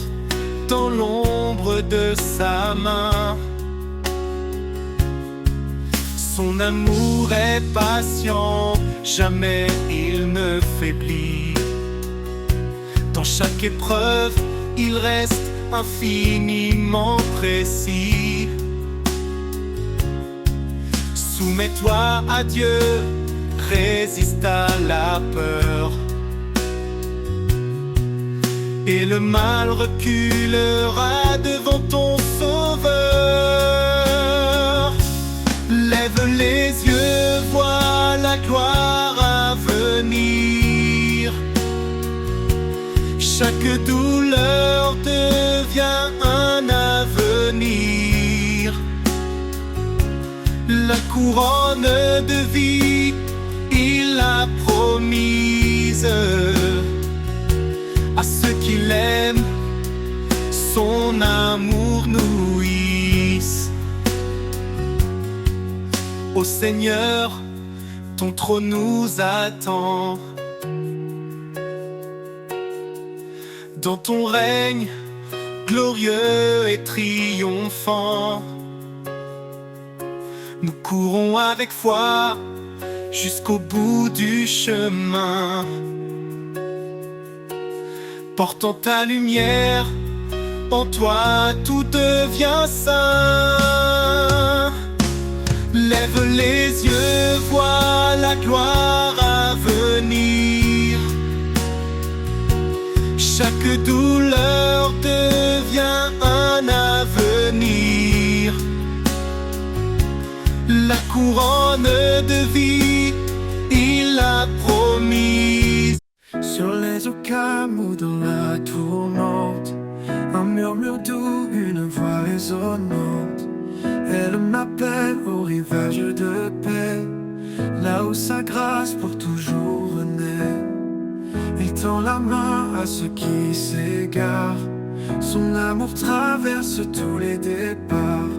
dans l'ombre de sa main. Son amour est patient, jamais il ne faiblit. Dans chaque épreuve, il reste infiniment précis. Soumets-toi à Dieu, résiste à la peur, et le mal reculera devant ton Sauveur. Lève les yeux, vois la gloire à venir. Chaque douleur devient un avenir. La couronne de vie, il l'a promise à ceux qui l'aiment, son amour nourrisse. Ô Seigneur, ton trône nous attend. Dans ton règne glorieux et triomphant, nous courons avec foi jusqu'au bout du chemin. Portant ta lumière, en toi tout devient saint. Lève les yeux, vois la gloire à venir. Chaque douleur devient un avenir. La couronne de vie, il l'a promise. Sur les eaux calmes ou dans la tourmente, un murmure doux, une voix résonnante. Elle m'appelle au rivage de paix, là où sa grâce pour toujours renaît. Il tend la main à ceux qui s'égarent, son amour traverse tous les départs.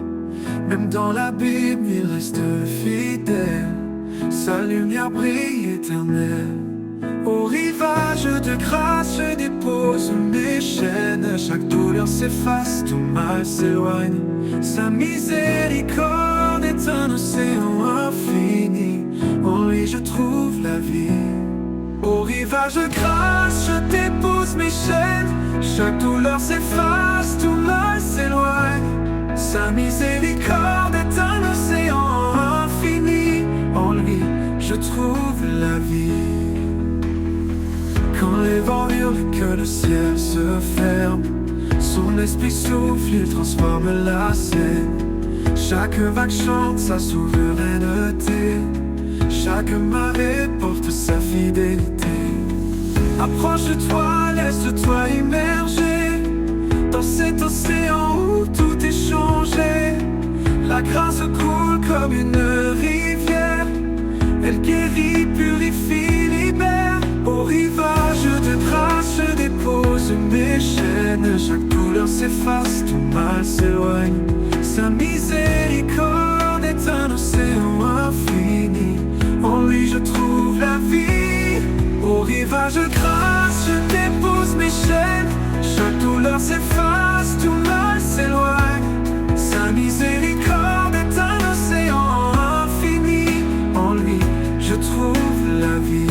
Même dans l'abîme, il reste fidèle, sa lumière brille éternelle. Au rivage de grâce, je dépose mes chaînes. Chaque douleur s'efface, tout mal s'éloigne. Sa miséricorde est un océan infini, en lui je trouve la vie. Au rivage de grâce, je dépose mes chaînes. Chaque douleur s'efface, tout mal s'éloigne. Sa miséricorde est un océan infini, en lui je trouve la vie. Quand les vents hurlent, que le ciel se ferme, son esprit souffle, il transforme la scène. Chaque vague chante sa souveraineté, chaque marée porte sa fidélité. Approche de toi, laisse-toi immerger dans cet océan où tout est changé. La grâce coule comme une rivière, elle guérit, purifie, libère. Au rivage de grâce, je dépose mes chaînes. Chaque douleur s'efface, tout mal s'éloigne. Sa miséricorde est un océan infini. En lui je trouve la vie. Au rivage de grâce, je dépose mes chaînes. Chaque douleur s'efface, tout mal s'éloigne. Sa miséricorde est un océan infini. En lui je trouve la vie.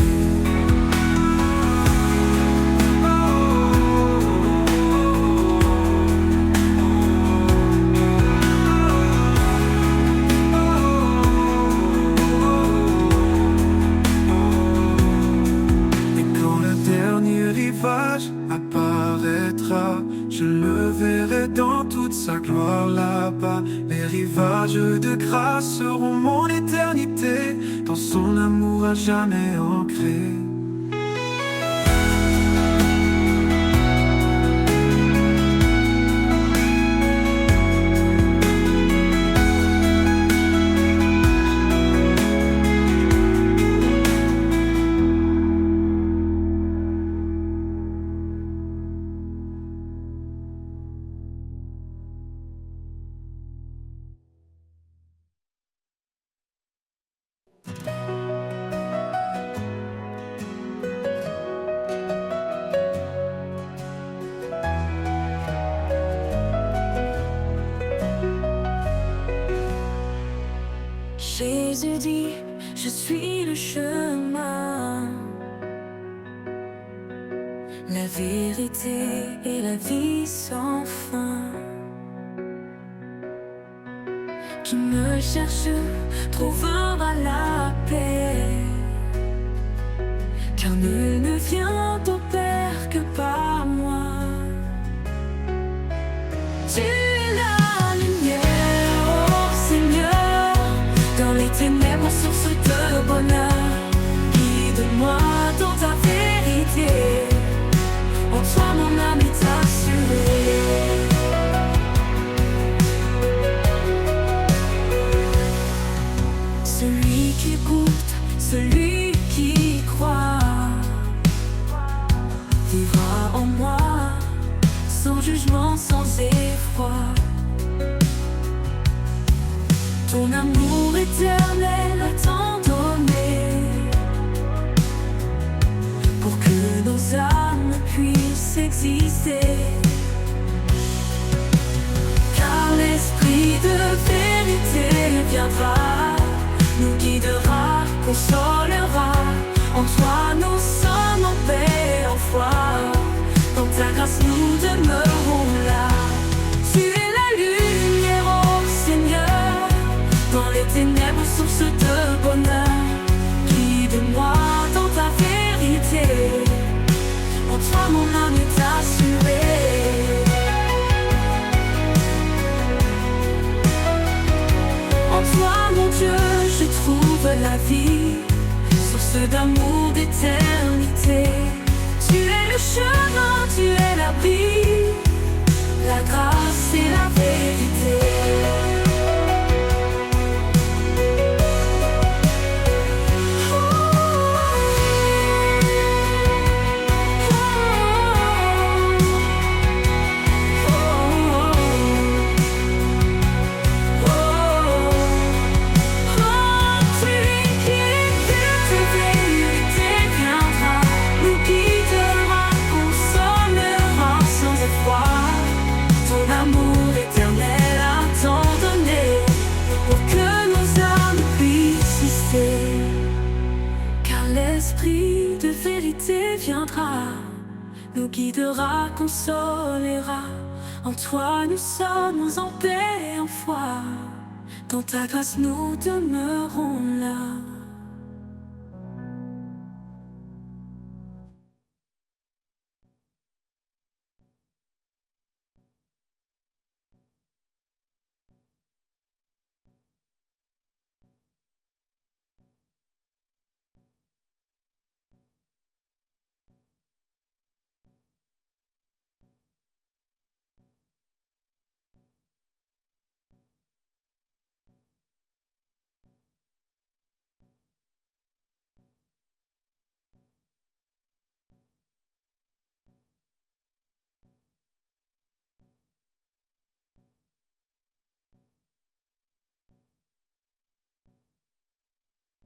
Apparaîtra, je le verrai dans toute sa gloire là-bas. Les rivages de grâce seront mon éternité, dans son amour à jamais ancré. Jésus dit, je suis le chemin, la vérité et la vie sans fin. Qui me cherche trouvera la paix, car nul ne vient au Père que par moi. Tu es la lumière, oh Seigneur, dans les ténèbres, source de bonheur. Guide-moi dans ta vérité, en toi mon âme est assurée. Celui qui écoute, celui qui croit, vivra en moi, sans jugement, sans effroi. Ton amour éternel a tant donné, pour que nos âmes puissent exister. Car l'esprit de vérité viendra, nous guidera, consolera. En toi nous sommes en paix, en foi. Dans ta grâce nous demeurons là. Tu es la lumière, oh Seigneur, dans les ténèbres, source de bonheur. Guide-moi dans ta vérité, en toi mon âme est assurée. En toi mon Dieu je trouve la vie, source d'amour, d'éternité. Tu es le chemin, tu es l'abri, la grâce et la vérité. L'esprit de vérité viendra, nous guidera, consolera. En toi nous sommes en paix, en foi. Dans ta grâce nous demeurons là.